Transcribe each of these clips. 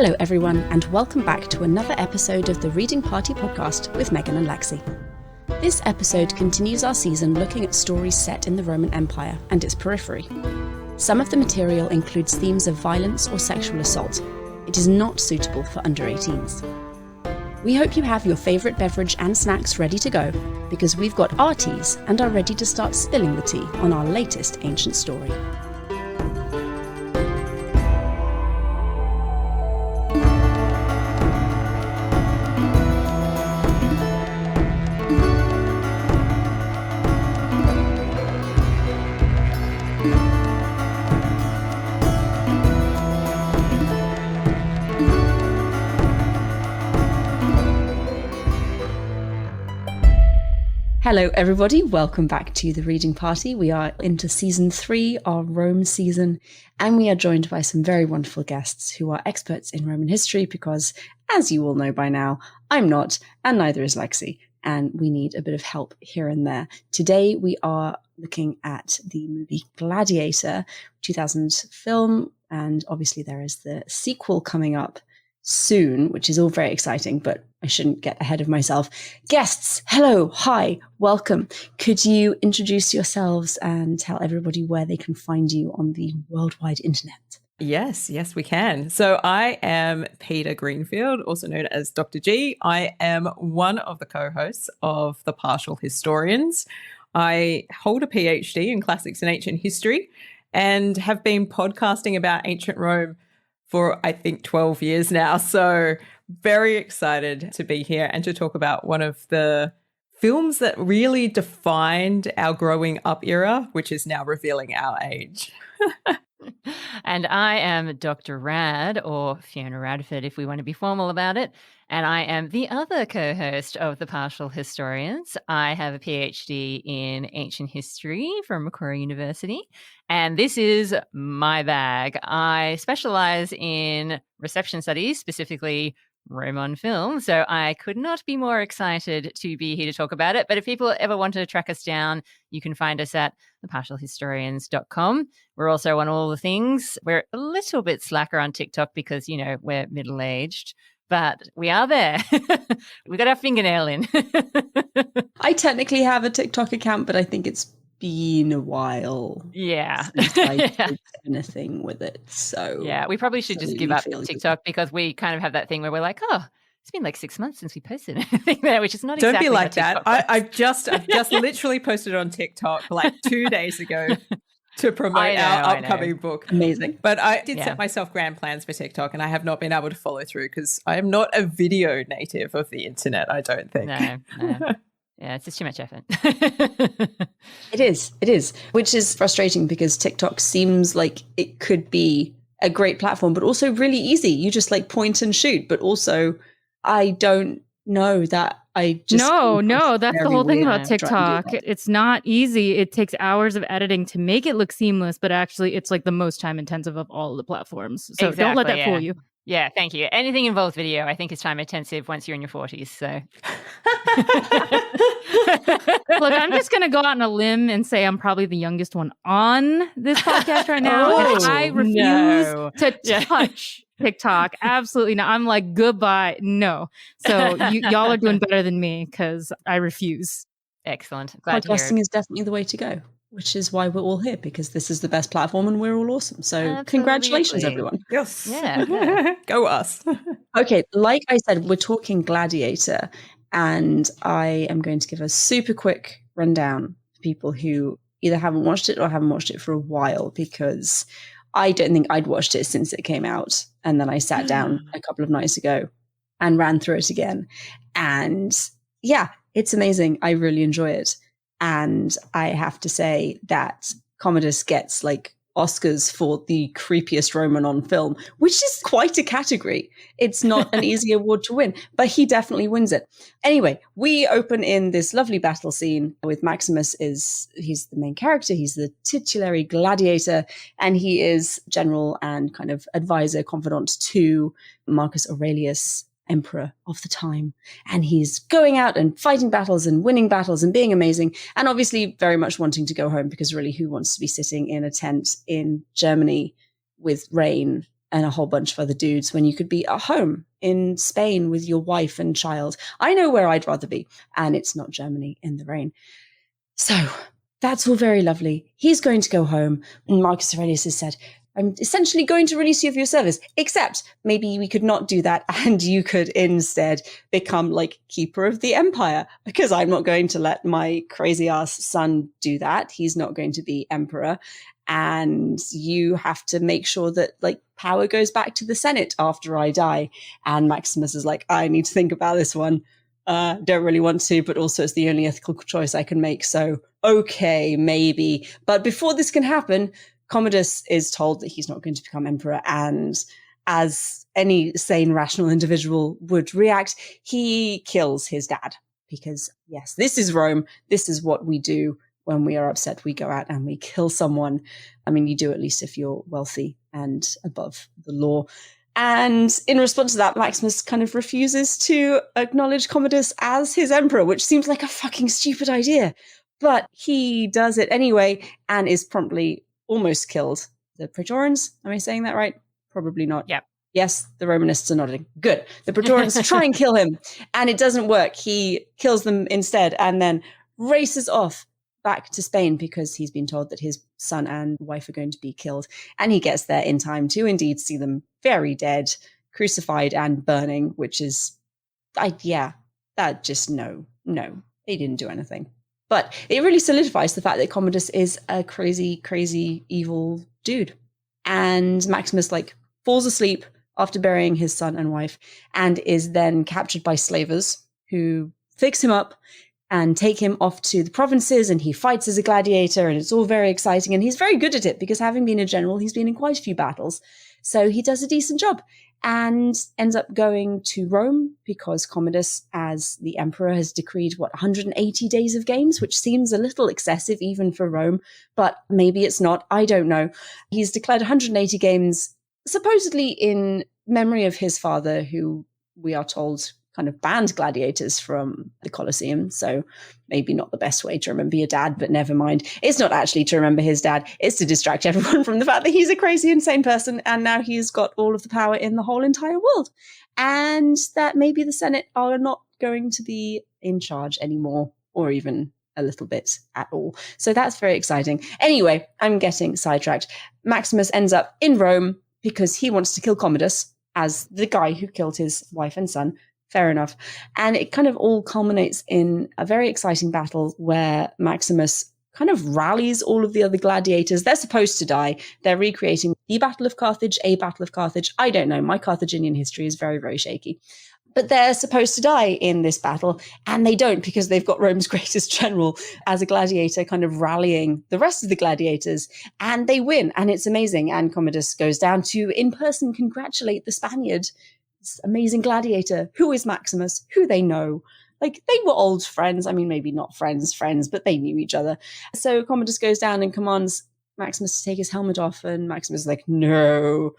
Hello everyone, and welcome back to another episode of the Reading Party podcast with Megan and Lexi. This episode continues our season looking at stories set in the Roman Empire and its periphery. Some of the material includes themes of violence or sexual assault. It is not suitable for under 18s. We hope you have your favourite beverage and snacks ready to go, because we've got our teas and are ready to start spilling the tea on our latest ancient story. Hello everybody, welcome back to the Reading Party. We are into season 3, our Rome season, and we are joined by some very wonderful guests who are experts in Roman history because, as you all know by now, I'm not, and neither is Lexi, and we need a bit of help here and there. Today we are looking at the movie Gladiator, 2000 film, and obviously there is the sequel coming up soon, which is all very exciting, but I shouldn't get ahead of myself. Guests, hello, hi, welcome. Could you introduce yourselves and tell everybody where they can find you on the worldwide internet? Yes, we can. So I am Peta Greenfield, also known as Dr. G. I am one of the co-hosts of The Partial Historians. I hold a PhD in classics and ancient history and have been podcasting about ancient Rome for, I think, 12 years now. So very excited to be here and to talk about one of the films that really defined our growing up era, which is now revealing our age. And I am Dr. Rad, or Fiona Radford, if we want to be formal about it. And I am the other co-host of The Partial Historians. I have a PhD in ancient history from Macquarie University. And this is my bag. I specialize in reception studies, specifically Rome on film. So I could not be more excited to be here to talk about it. But if people ever want to track us down, you can find us at thepartialhistorians.com. We're also on all the things. We're a little bit slacker on TikTok because, you know, we're middle-aged, but we are there. We got our fingernail in. I technically have a TikTok account, but I think it's been a while. Yeah. Since I did anything with it. So yeah, we probably should just give up TikTok because we kind of have that thing where we're like, oh, it's been like 6 months since we posted anything there, which is not Don't exactly be like that. I've just literally posted on TikTok like 2 days ago to promote our upcoming book. Amazing. But I did set myself grand plans for TikTok and I have not been able to follow through because I am not a video native of the internet, I don't think. No. Yeah, it's just too much effort. It is, which is frustrating because TikTok seems like it could be a great platform, but also really easy. You just like point and shoot, but also I don't know that I just... No, that's the whole thing about TikTok. It's not easy. It takes hours of editing to make it look seamless, but actually it's like the most time intensive of all of the platforms. So exactly, don't let that fool you. Yeah, thank you. Anything involves video, I think, is time intensive once you're in your 40s. So, look, I'm just going to go out on a limb and say I'm probably the youngest one on this podcast right now. And I refuse to touch TikTok. Absolutely not. I'm like, goodbye. No. So y'all are doing better than me because I refuse. Excellent. Glad to hear it. Podcasting is definitely the way to go, which is why we're all here, because this is the best platform and we're all awesome. So Absolutely. Congratulations, everyone. Yes. Yeah. Go us. Okay, like I said, we're talking Gladiator, and I am going to give a super quick rundown for people who either haven't watched it or haven't watched it for a while, because I don't think I'd watched it since it came out. And then I sat down a couple of nights ago and ran through it again. And yeah, it's amazing. I really enjoy it. And I have to say that Commodus gets like Oscars for the creepiest Roman on film, which is quite a category. It's not an easy award to win, but he definitely wins it. Anyway, we open in this lovely battle scene with Maximus. He's the main character. He's the titulary gladiator, and he is general and kind of advisor, confidant to Marcus Aurelius, emperor of the time. And he's going out and fighting battles and winning battles and being amazing. And obviously very much wanting to go home, because really who wants to be sitting in a tent in Germany with rain and a whole bunch of other dudes when you could be at home in Spain with your wife and child. I know where I'd rather be, and it's not Germany in the rain. So that's all very lovely. He's going to go home. And Marcus Aurelius has said, I'm essentially going to release you of your service, except maybe we could not do that and you could instead become like keeper of the empire, because I'm not going to let my crazy ass son do that. He's not going to be emperor. And you have to make sure that like power goes back to the Senate after I die. And Maximus is like, I need to think about this one. Don't really want to, but also it's the only ethical choice I can make. So, okay, maybe. But before this can happen, Commodus is told that he's not going to become emperor. And as any sane, rational individual would react, he kills his dad. Because, yes, this is Rome. This is what we do when we are upset. We go out and we kill someone. I mean, you do at least if you're wealthy and above the law. And in response to that, Maximus kind of refuses to acknowledge Commodus as his emperor, which seems like a fucking stupid idea. But he does it anyway and is promptly almost killed. The Praetorians, am I saying that right? Probably not. Yep. Yes, the Romanists are nodding. Good. The Praetorians try and kill him, and it doesn't work. He kills them instead and then races off back to Spain because he's been told that his son and wife are going to be killed. And he gets there in time to indeed see them very dead, crucified and burning, which is, that just no, he didn't do anything. But it really solidifies the fact that Commodus is a crazy, crazy, evil dude. And Maximus like falls asleep after burying his son and wife and is then captured by slavers who fix him up and take him off to the provinces, and he fights as a gladiator, and it's all very exciting. And he's very good at it because having been a general, he's been in quite a few battles. So he does a decent job and ends up going to Rome because Commodus, as the emperor, has decreed, 180 days of games, which seems a little excessive even for Rome, but maybe it's not. I don't know. He's declared 180 games, supposedly in memory of his father, who we are told kind of banned gladiators from the Colosseum. So maybe not the best way to remember your dad, but never mind. It's not actually to remember his dad. It's to distract everyone from the fact that he's a crazy, insane person. And now he's got all of the power in the whole entire world. And that maybe the Senate are not going to be in charge anymore, or even a little bit at all. So that's very exciting. Anyway, I'm getting sidetracked. Maximus ends up in Rome because he wants to kill Commodus as the guy who killed his wife and son. Fair enough. And it kind of all culminates in a very exciting battle where Maximus kind of rallies all of the other gladiators. They're supposed to die. They're recreating the Battle of Carthage, a Battle of Carthage. I don't know. My Carthaginian history is very, very shaky. But they're supposed to die in this battle, and they don't because they've got Rome's greatest general as a gladiator kind of rallying the rest of the gladiators, and they win, and it's amazing. And Commodus goes down to, in person, congratulate the Spaniard, this amazing gladiator, who is Maximus, who they know. Like, they were old friends. I mean, maybe not friends, but they knew each other. So Commodus goes down and commands Maximus to take his helmet off, and Maximus is like, no.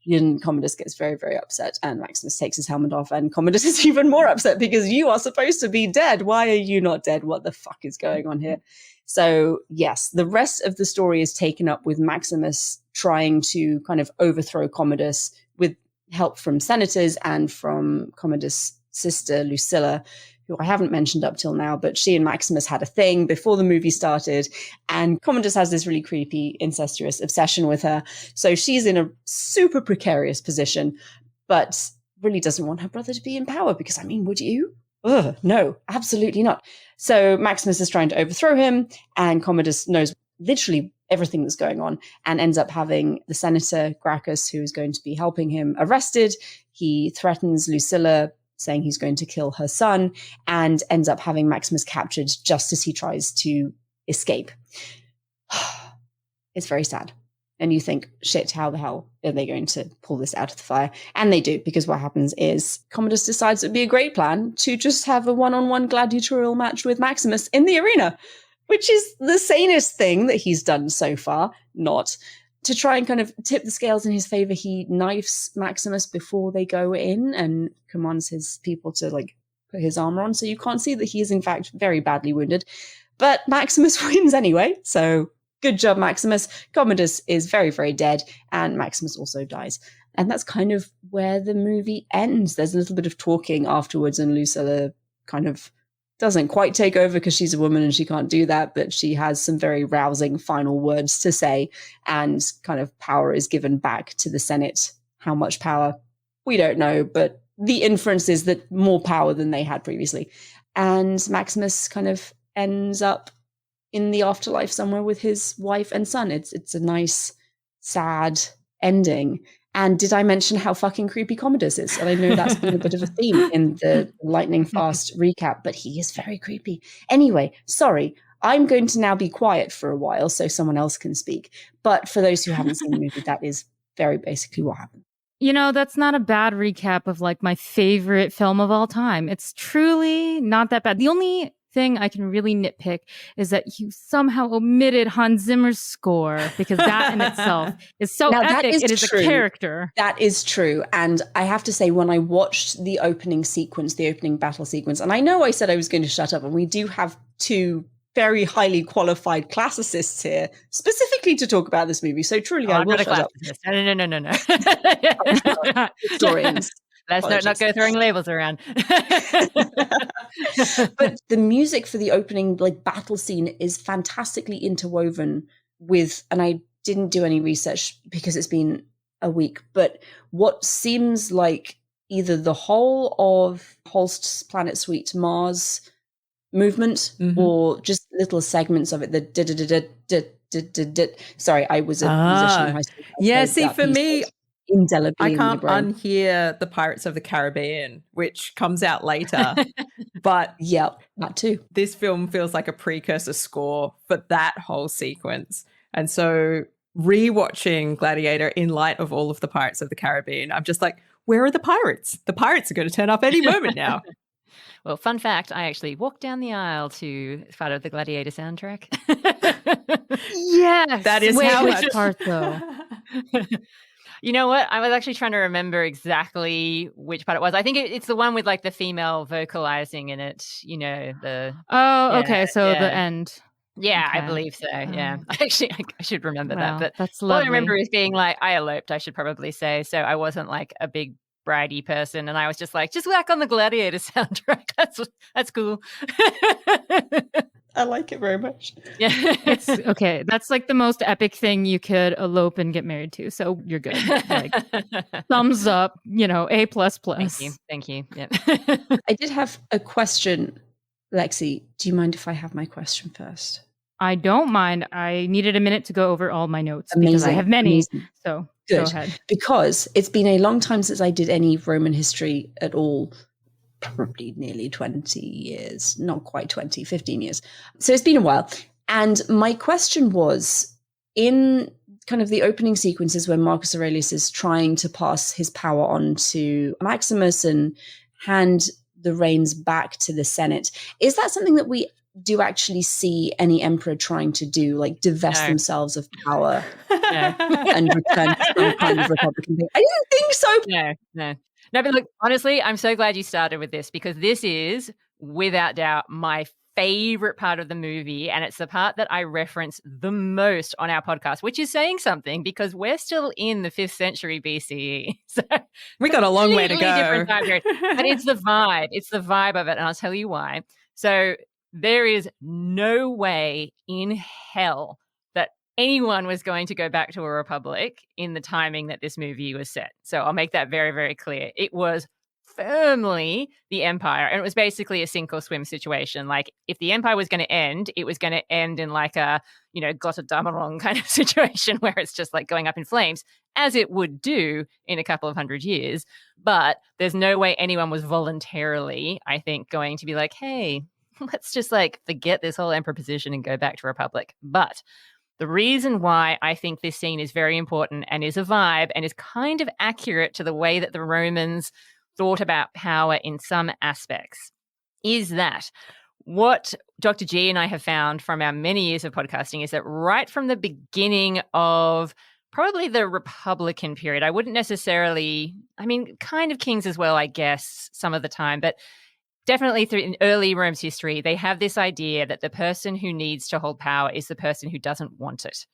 And Commodus gets very, very upset, and Maximus takes his helmet off, and Commodus is even more upset because you are supposed to be dead. Why are you not dead? What the fuck is going on here? So, yes, the rest of the story is taken up with Maximus trying to kind of overthrow Commodus with help from senators and from Commodus' sister, Lucilla, who I haven't mentioned up till now, but she and Maximus had a thing before the movie started, and Commodus has this really creepy, incestuous obsession with her. So she's in a super precarious position, but really doesn't want her brother to be in power because, I mean, would you? Ugh, no, absolutely not. So Maximus is trying to overthrow him, and Commodus knows literally everything that's going on and ends up having the senator, Gracchus, who is going to be helping him, arrested. He threatens Lucilla, saying he's going to kill her son, and ends up having Maximus captured just as he tries to escape. It's very sad. And you think, shit, how the hell are they going to pull this out of the fire? And they do, because what happens is Commodus decides it would be a great plan to just have a one-on-one gladiatorial match with Maximus in the arena, which is the sanest thing that he's done so far. Not. To try and kind of tip the scales in his favor, he knifes Maximus before they go in and commands his people to like put his armor on. So you can't see that he is in fact very badly wounded. But Maximus wins anyway. So good job, Maximus. Commodus is very, very dead, and Maximus also dies. And that's kind of where the movie ends. There's a little bit of talking afterwards, and Lucilla kind of doesn't quite take over because she's a woman and she can't do that, but she has some very rousing final words to say, and kind of power is given back to the Senate. How much power? We don't know, but the inference is that more power than they had previously. And Maximus kind of ends up in the afterlife somewhere with his wife and son. It's a nice, sad ending. And did I mention how fucking creepy Commodus is? And I know that's been a bit of a theme in the lightning fast recap, but he is very creepy. Anyway, sorry, I'm going to now be quiet for a while so someone else can speak. But for those who haven't seen the movie, that is very basically what happened. You know, that's not a bad recap of like my favorite film of all time. It's truly not that bad. The only thing I can really nitpick is that you somehow omitted Hans Zimmer's score, because that in itself is so epic. It is a character. That is true. And I have to say, when I watched the opening sequence, the opening battle sequence, and I know I said I was going to shut up, and we do have two very highly qualified classicists here, specifically to talk about this movie. So truly, I will shut up. No. Historians. Let's not go throwing labels around. But the music for the opening like battle scene is fantastically interwoven with, and I didn't do any research because it's been a week, but what seems like either the whole of Holst's Planet Suite Mars movement or just little segments of it. Sorry, I was a musician in high school. Yeah, see, for me, indelibly I can't unhear the Pirates of the Caribbean, which comes out later. But yeah, that too. This film feels like a precursor score for that whole sequence. And so rewatching Gladiator in light of all of the Pirates of the Caribbean, I'm just like, where are the pirates? The pirates are going to turn up any moment now. Well, fun fact, I actually walked down the aisle to part of the Gladiator soundtrack. Yes. That is how much part though. You know what? I was actually trying to remember exactly which part it was. I think it's the one with like the female vocalizing in it, you know, the... Oh, okay. So the end. Yeah, okay. I believe so. Yeah. Actually, I should remember that. But that's all lovely. I remember is being like, I eloped, I should probably say. So I wasn't like a big bridey person. And I was just like, just whack on the Gladiator soundtrack. That's cool. I like it very much. Yeah. It's okay. That's like the most epic thing you could elope and get married to. So you're good. Like, thumbs up, you know, A++. Thank you. Yeah. I did have a question, Lexi. Do you mind if I have my question first? I don't mind. I needed a minute to go over all my notes Amazing. Because I have many. Amazing. So good. Go ahead. Because it's been a long time since I did any Roman history at all. Probably nearly 20 years, not quite 20, 15 years. So it's been a while. And my question was, in kind of the opening sequences where Marcus Aurelius is trying to pass his power on to Maximus and hand the reins back to the Senate, is that something that we do actually see any emperor trying to do, like divest themselves of power and return to some kind of republican thing? I didn't think so. No, but look, honestly, I'm so glad you started with this, because this is, without doubt, my favorite part of the movie. And it's the part that I reference the most on our podcast, which is saying something, because we're still in the 5th century BCE. So we got a long way to go. Different time period. But it's the vibe. It's the vibe of it. And I'll tell you why. So there is no way in hell that anyone was going to go back to a republic in the timing that this movie was set. So I'll make that very, very clear. It was firmly the empire, and it was basically a sink or swim situation. Like, if the empire was going to end, it was going to end in like a, you know, Gotterdammerung kind of situation where it's just like going up in flames, as it would do in a couple of 100 years. But there's no way anyone was voluntarily, I think, going to be like, hey, let's just like forget this whole emperor position and go back to republic. But the reason why I think this scene is very important and is a vibe and is kind of accurate to the way that the Romans thought about power in some aspects is that what Dr. G and I have found from our many years of podcasting is that right from the beginning of probably the Republican period, I wouldn't necessarily, I mean, kind of kings as well, I guess, some of the time, but definitely through in early Rome's history, they have this idea that the person who needs to hold power is the person who doesn't want it,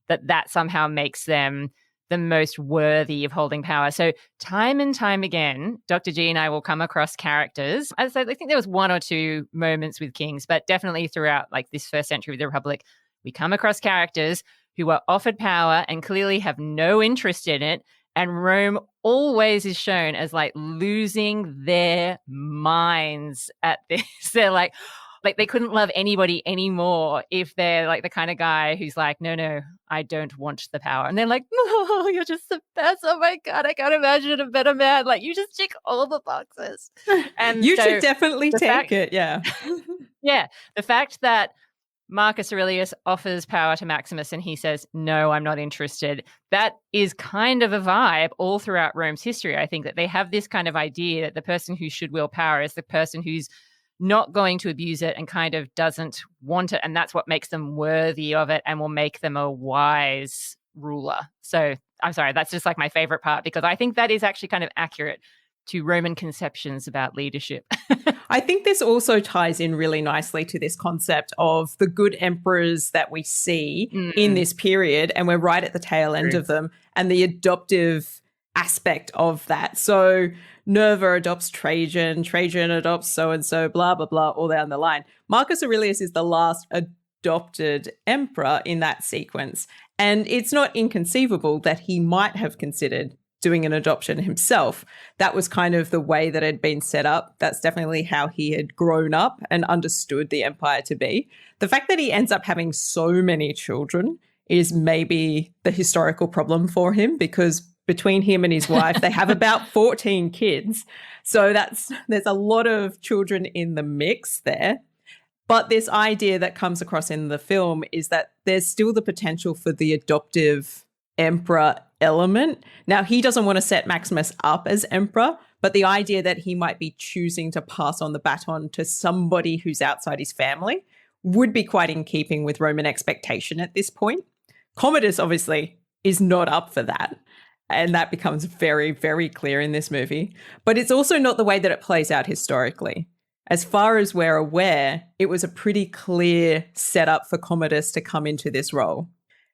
that somehow makes them the most worthy of holding power. So time and time again, Dr. G and I will come across characters. I think there was one or two moments with kings, but definitely throughout like this first century of the Republic, we come across characters who are offered power and clearly have no interest in it. And Rome always is shown as like losing their minds at this. They're like they couldn't love anybody anymore if they're like the kind of guy who's like, no, I don't want the power. And they're like, no, you're just the best. Oh my God, I can't imagine a better man. Like you just tick all the boxes. And you should definitely take it. Yeah. Yeah. The fact that Marcus Aurelius offers power to Maximus and he says, no, I'm not interested. That is kind of a vibe all throughout Rome's history. I think that they have this kind of idea that the person who should wield power is the person who's not going to abuse it and kind of doesn't want it. And that's what makes them worthy of it and will make them a wise ruler. So I'm sorry, that's just like my favorite part because I think that is actually kind of accurate to Roman conceptions about leadership. I think this also ties in really nicely to this concept of the good emperors that we see in this period, and we're right at the tail end of them, and the adoptive aspect of that. So Nerva adopts Trajan, Trajan adopts so-and-so, blah, blah, blah, all down the line. Marcus Aurelius is the last adopted emperor in that sequence, and it's not inconceivable that he might have considered doing an adoption himself. That was kind of the way that it had been set up. That's definitely how he had grown up and understood the empire to be. The fact that he ends up having so many children is maybe the historical problem for him, because between him and his wife, they have about 14 kids. So there's a lot of children in the mix there. But this idea that comes across in the film is that there's still the potential for the adoptive emperor element. Now, he doesn't want to set Maximus up as emperor, but the idea that he might be choosing to pass on the baton to somebody who's outside his family would be quite in keeping with Roman expectation at this point. Commodus obviously is not up for that, and that becomes very, very clear in this movie. But it's also not the way that it plays out historically. As far as we're aware, it was a pretty clear setup for Commodus to come into this role.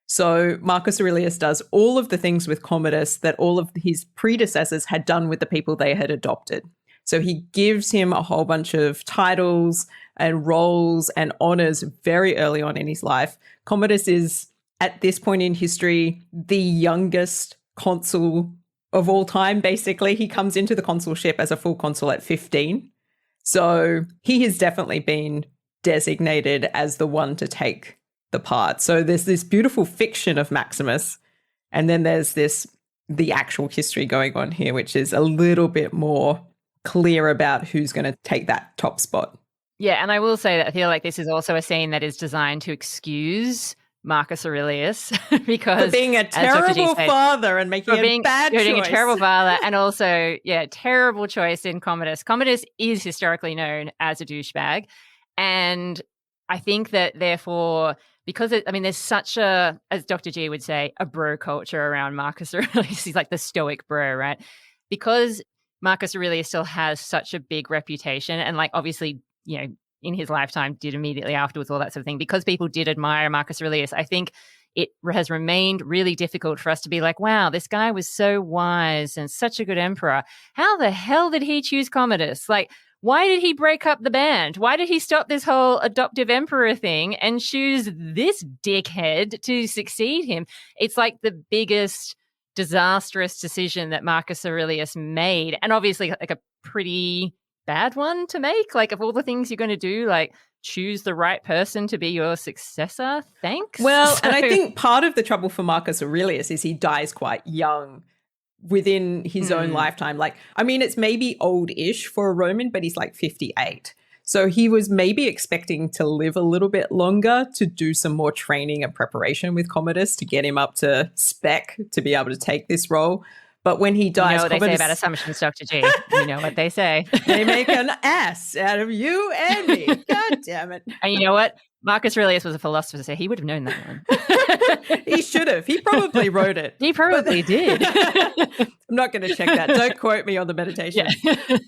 So Marcus Aurelius does all of the things with Commodus that all of his predecessors had done with the people they had adopted. So he gives him a whole bunch of titles and roles and honors very early on in his life. Commodus is, at this point in history, the youngest consul of all time, basically. He comes into the consulship as a full consul at 15. So he has definitely been designated as the one to take the part. So there's this beautiful fiction of Maximus, and then there's the actual history going on here, which is a little bit more clear about who's going to take that top spot. Yeah, and I will say that I feel like this is also a scene that is designed to excuse Marcus Aurelius because for being a terrible father and making a bad choice. Being a terrible father, and also, terrible choice in Commodus. Commodus is historically known as a douchebag, and I think that therefore, because there's such a, as Dr. G would say, a bro culture around Marcus Aurelius. He's like the stoic bro, right? Because Marcus Aurelius still has such a big reputation, and like obviously, in his lifetime did immediately afterwards, all that sort of thing. Because people did admire Marcus Aurelius, I think it has remained really difficult for us to be like, wow, this guy was so wise and such a good emperor. How the hell did he choose Commodus? Like, why did he break up the band? Why did he stop this whole adoptive emperor thing and choose this dickhead to succeed him? It's like the biggest disastrous decision that Marcus Aurelius made. And obviously like a pretty bad one to make. Like, of all the things you're going to do, like choose the right person to be your successor. Thanks. Well, and I think part of the trouble for Marcus Aurelius is he dies quite young within his own lifetime. Like, it's maybe old-ish for a Roman, but he's like 58. So he was maybe expecting to live a little bit longer to do some more training and preparation with Commodus to get him up to spec to be able to take this role. But when he dies, you know what they say about assumptions, Dr. G. You know what they say. They make an ass out of you and me. God damn it. And you know what? Marcus Aurelius was a philosopher, so he would have known that one. He should have. He probably wrote it. He probably did. I'm not going to check that. Don't quote me on the meditation. Yeah.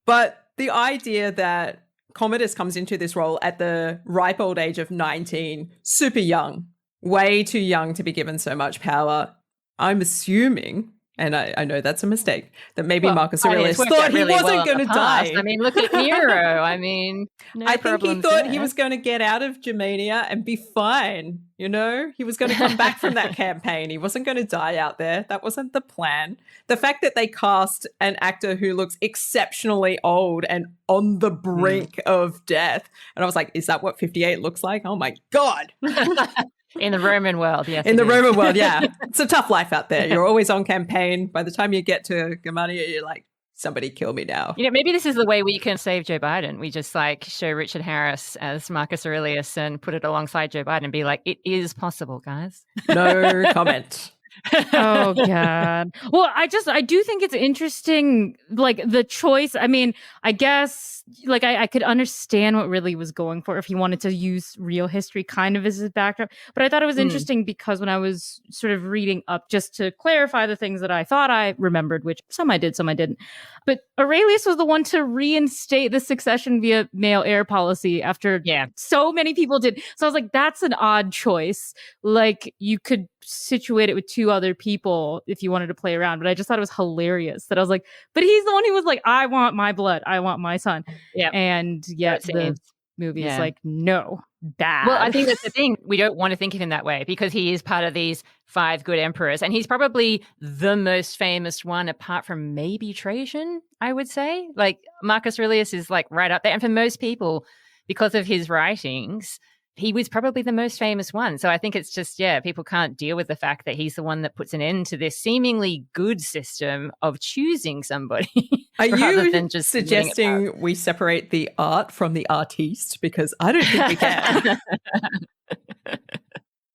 But the idea that Commodus comes into this role at the ripe old age of 19, super young, way too young to be given so much power. I'm assuming, and I know that's a mistake, that maybe Well, Marcus I mean, Aurelius it's worked thought out he really wasn't well in going to the past. die. I mean, look at Nero. I mean, no I think he problems thought there. he was going to get out of Germania and be fine. You know, he was going to come back from that campaign. He wasn't going to die out there. That wasn't the plan. The fact that they cast an actor who looks exceptionally old and on the brink of death. And I was like, is that what 58 looks like? Oh my God. In the Roman world, yes. In the Roman world, yeah. It's a tough life out there. You're always on campaign. By the time you get to Germania, you're like, somebody kill me now. You know, maybe this is the way we can save Joe Biden. We just like show Richard Harris as Marcus Aurelius and put it alongside Joe Biden and be like, it is possible, guys. No comment. Oh God. Well, I do think it's interesting, like the choice. I mean, I guess like I could understand what Ridley was going for if he wanted to use real history kind of as his backdrop. But I thought it was interesting because when I was sort of reading up just to clarify the things that I thought I remembered, which some I did, some I didn't. But Aurelius was the one to reinstate the succession via male heir policy after so many people did. So I was like, that's an odd choice. Like you could situate it with two other people if you wanted to play around. But I just thought it was hilarious that I was like, but he's the one who was like, I want my blood. I want my son. Yeah. And yet the movie is like, no, bad. Well, I think that's the thing. We don't want to think of him that way because he is part of these 5 good emperors. And he's probably the most famous one apart from maybe Trajan, I would say. Like Marcus Aurelius is like right up there. And for most people, because of his writings, he was probably the most famous one. So I think it's just, people can't deal with the fact that he's the one that puts an end to this seemingly good system of choosing somebody. Are you just suggesting we separate the art from the artiste? Because I don't think we can.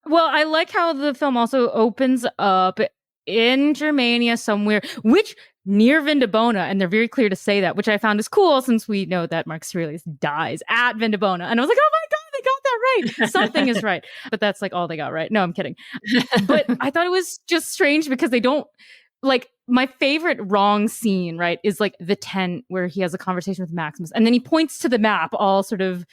Well, I like how the film also opens up in Germania somewhere, which near Vindobona, and they're very clear to say that, which I found is cool since we know that Marcus Aurelius dies at Vindobona. And I was like, oh my God, they got that right. Something is right. But that's like all they got right. No, I'm kidding. But I thought it was just strange because they don't, like, my favorite wrong scene, right, is like the tent where he has a conversation with Maximus. And then he points to the map all sort of,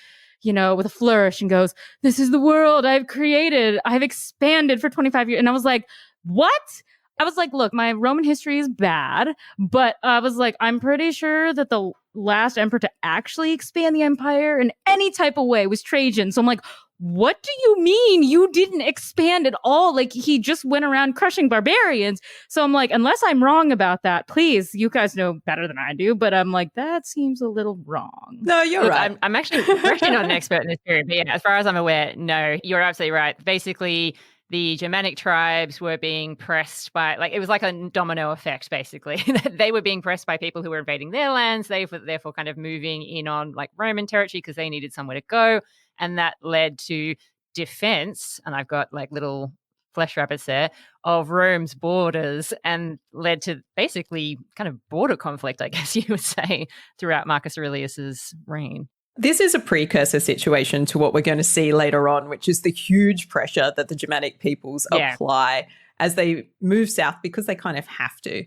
you know, with a flourish and goes, this is the world I've created. I've expanded for 25 years. And I was like, what? I was like, look, my Roman history is bad, but I was like, I'm pretty sure that the last emperor to actually expand the empire in any type of way was Trajan. So I'm like, what do you mean you didn't expand at all? Like, he just went around crushing barbarians. So I'm like, unless I'm wrong about that, please, you guys know better than I do. But I'm like, that seems a little wrong. No, you're right. I'm actually not an expert in this period, but as far as I'm aware, no, you're absolutely right. Basically, the Germanic tribes were being pressed by, like, it was like a domino effect, basically. They were being pressed by people who were invading their lands. They were therefore kind of moving in on like Roman territory because they needed somewhere to go. And that led to defense. And I've got like little flesh rabbits there of Rome's borders and led to basically kind of border conflict, I guess you would say, throughout Marcus Aurelius's reign. This is a precursor situation to what we're going to see later on, which is the huge pressure that the Germanic peoples apply as they move south because they kind of have to.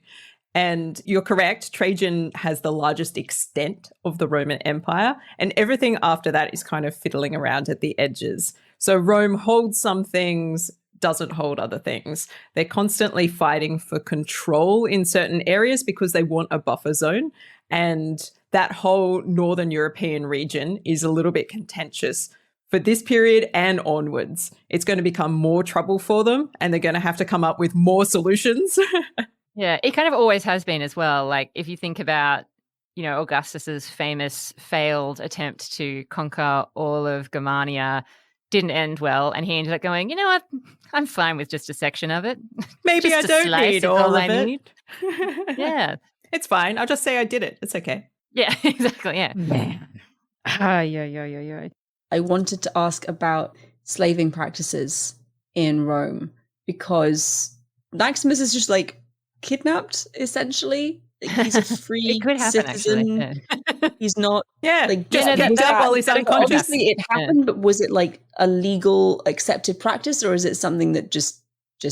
And you're correct, Trajan has the largest extent of the Roman Empire, and everything after that is kind of fiddling around at the edges. So Rome holds some things, doesn't hold other things. They're constantly fighting for control in certain areas because they want a buffer zone. And that whole Northern European region is a little bit contentious for this period and onwards. It's going to become more trouble for them, and they're going to have to come up with more solutions. Yeah, it kind of always has been as well. Like if you think about, you know, Augustus's famous failed attempt to conquer all of Germania didn't end well, and he ended up going, you know what, I'm fine with just a section of it. Maybe I don't need all of it. Yeah. It's fine. I'll just say I did it. It's okay. Yeah, exactly. Yeah. Man. I wanted to ask about slaving practices in Rome because Maximus is just like kidnapped, essentially. Like, he's a free it could happen, citizen. Actually. He's not like just picked up while he's unconscious. Obviously, it happened, but was it like a legal accepted practice, or is it something that just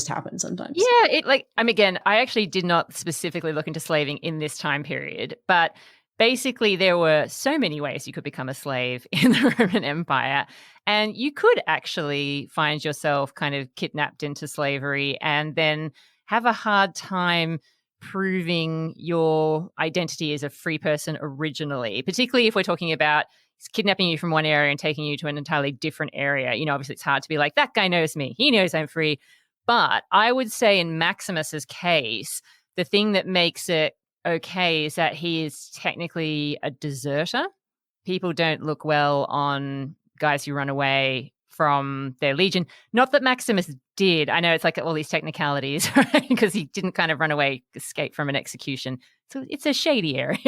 happens sometimes? Yeah, it like again, I actually did not specifically look into slaving in this time period, but basically there were so many ways you could become a slave in the Roman Empire, and you could actually find yourself kind of kidnapped into slavery and then have a hard time proving your identity as a free person originally, particularly if we're talking about kidnapping you from one area and taking you to an entirely different area. Obviously it's hard to be like, that guy knows me. He knows I'm free. But I would say in Maximus's case, the thing that makes it okay is that he is technically a deserter. People don't look well on guys who run away from their legion. Not that Maximus did. I know it's like all these technicalities, right? Because he didn't kind of run away, escape from an execution. So it's a shady area.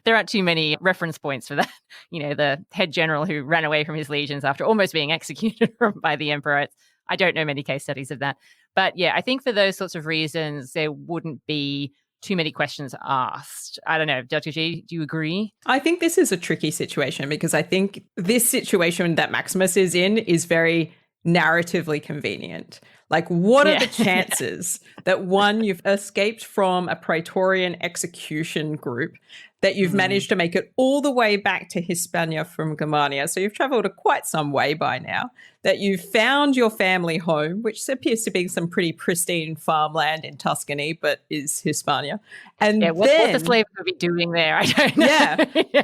There aren't too many reference points for that. The head general who ran away from his legions after almost being executed by the emperor. I don't know many case studies of that. But yeah, I think for those sorts of reasons, there wouldn't be too many questions asked. I don't know. Dr. G, do you agree? I think this is a tricky situation because I think this situation that Maximus is in is very narratively convenient. Like, what are the chances that one, you've escaped from a Praetorian execution group, that you've managed to make it all the way back to Hispania from Germania, so you've traveled quite some way by now, that you've found your family home, which appears to be some pretty pristine farmland in Tuscany, but is Hispania. And what the slave would be doing there, I don't know. Yeah.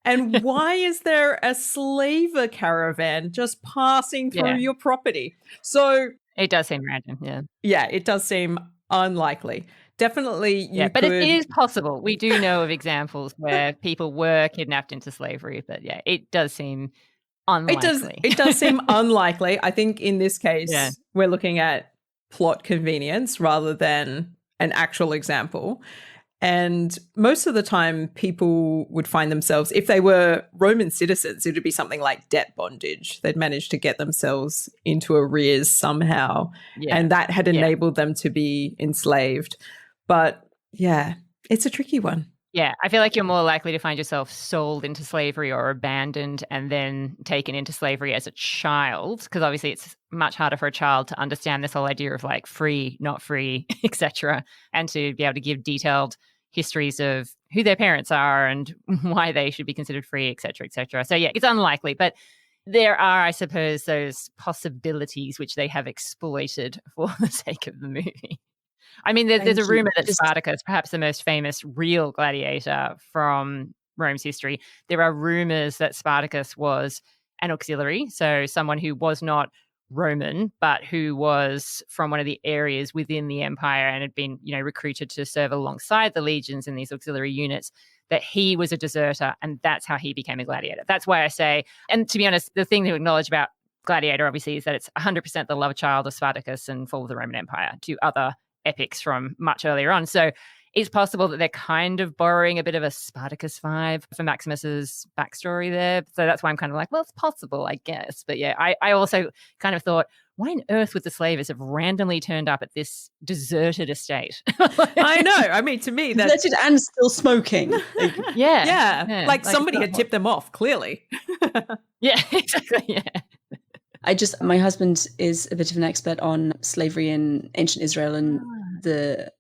And why is there a slaver caravan just passing through your property? So it does seem random, yeah. Yeah, it does seem unlikely. Definitely but it is possible. We do know of examples where people were kidnapped into slavery, but yeah, it does seem unlikely. It does seem unlikely. I think in this case, we're looking at plot convenience rather than an actual example. And most of the time, people would find themselves, if they were Roman citizens, it would be something like debt bondage. They'd managed to get themselves into arrears somehow, and that had enabled them to be enslaved. But yeah, it's a tricky one. Yeah, I feel like you're more likely to find yourself sold into slavery or abandoned and then taken into slavery as a child, because obviously it's much harder for a child to understand this whole idea of like free, not free, etc., and to be able to give detailed histories of who their parents are and why they should be considered free, etc., etc. So yeah, it's unlikely, but there are, I suppose, those possibilities which they have exploited for the sake of the movie. I mean, there's a rumor that Spartacus, perhaps the most famous real gladiator from Rome's history, there are rumors that Spartacus was an auxiliary, so someone who was not Roman, but who was from one of the areas within the empire and had been, recruited to serve alongside the legions in these auxiliary units, that he was a deserter and that's how he became a gladiator. That's why I say, and to be honest, the thing to acknowledge about Gladiator, obviously, is that it's 100% the love child of Spartacus and fall of the Roman Empire to other epics from much earlier on. So it's possible that they're kind of borrowing a bit of a Spartacus vibe for Maximus's backstory there. So that's why I'm kind of like, well, it's possible, I guess. But yeah, I also kind of thought, why on earth would the slavers have randomly turned up at this deserted estate? I know. I mean, to me, that's deserted and still smoking. Yeah. Like somebody had tipped them off, clearly. Yeah, exactly. Yeah. My husband is a bit of an expert on slavery in ancient Israel and the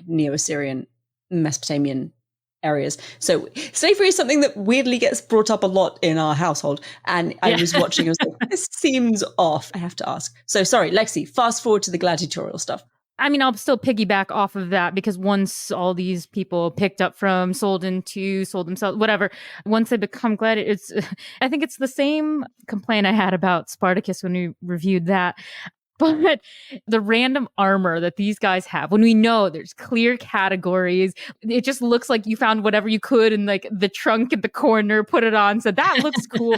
Neo-Assyrian, Mesopotamian areas. So slavery is something that weirdly gets brought up a lot in our household. And I was watching, I was like, this seems off. I have to ask. So sorry, Lexi, fast forward to the gladiatorial stuff. I mean, I'll still piggyback off of that because once all these people picked up from, sold themselves, whatever, once they become gladiators, I think it's the same complaint I had about Spartacus when we reviewed that. But the random armor that these guys have, when we know there's clear categories, it just looks like you found whatever you could in like the trunk in the corner, put it on. So that looks cool.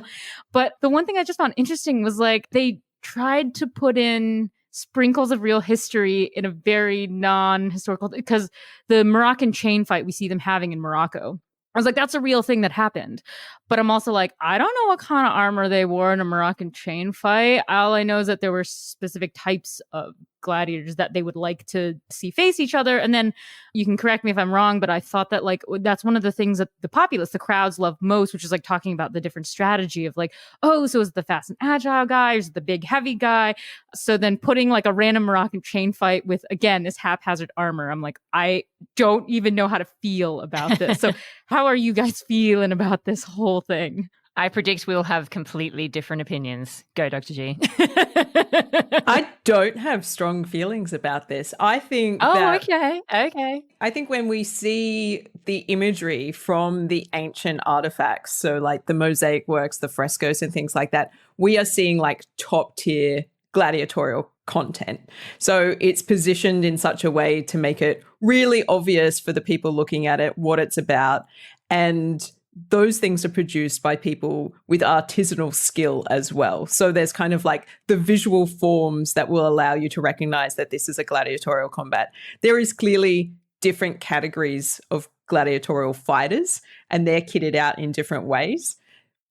But the one thing I just found interesting was like they tried to put in sprinkles of real history in a very non-historical, because the Moroccan chain fight we see them having in Morocco, I was like, that's a real thing that happened. But I'm also like, I don't know what kind of armor they wore in a Moroccan chain fight. All I know is that there were specific types of gladiators that they would like to see face each other. And then you can correct me if I'm wrong, but I thought that like that's one of the things that the populace, the crowds love most, which is like talking about the different strategy of like, oh, so is the fast and agile guy, is the big heavy guy? So then putting like a random Moroccan chain fight with, again, this haphazard armor, I'm like, I don't even know how to feel about this. So how are you guys feeling about this whole thing? I predict we'll have completely different opinions. Go, Dr. G. I don't have strong feelings about this. I think okay. I think when we see the imagery from the ancient artifacts, so like the mosaic works, the frescoes and things like that, we are seeing like top tier gladiatorial content. So it's positioned in such a way to make it really obvious for the people looking at it what it's about. And those things are produced by people with artisanal skill as well. So there's kind of like the visual forms that will allow you to recognize that this is a gladiatorial combat. There is clearly different categories of gladiatorial fighters, and they're kitted out in different ways.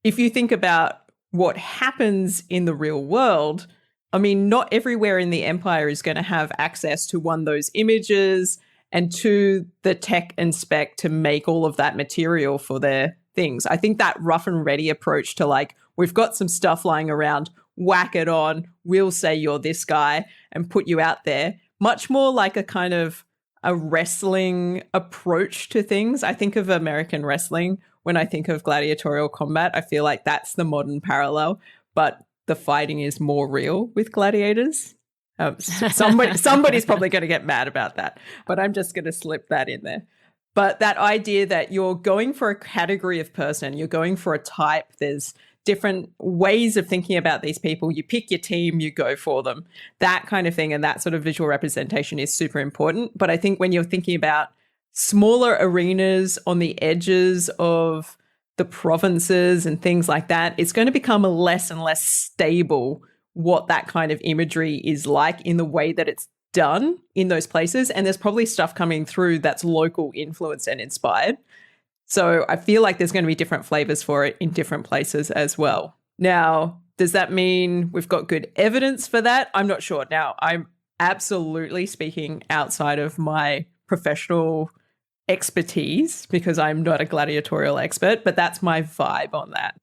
If you think about what happens in the real world, I mean, not everywhere in the empire is going to have access to one, those images, and two, the tech and spec to make all of that material for their things. I think that rough and ready approach to like, we've got some stuff lying around, whack it on, we'll say you're this guy and put you out there, much more like a kind of a wrestling approach to things. I think of American wrestling when I think of gladiatorial combat. I feel like that's the modern parallel, but the fighting is more real with gladiators. Somebody's probably going to get mad about that, but I'm just going to slip that in there. But that idea that you're going for a category of person, you're going for a type, there's different ways of thinking about these people. You pick your team, you go for them, that kind of thing. And that sort of visual representation is super important. But I think when you're thinking about smaller arenas on the edges of the provinces and things like that, it's going to become a less and less stable what that kind of imagery is like in the way that it's done in those places. And there's probably stuff coming through that's local influenced and inspired. So I feel like there's going to be different flavors for it in different places as well. Now, does that mean we've got good evidence for that? I'm not sure. Now, I'm absolutely speaking outside of my professional expertise because I'm not a gladiatorial expert, but that's my vibe on that.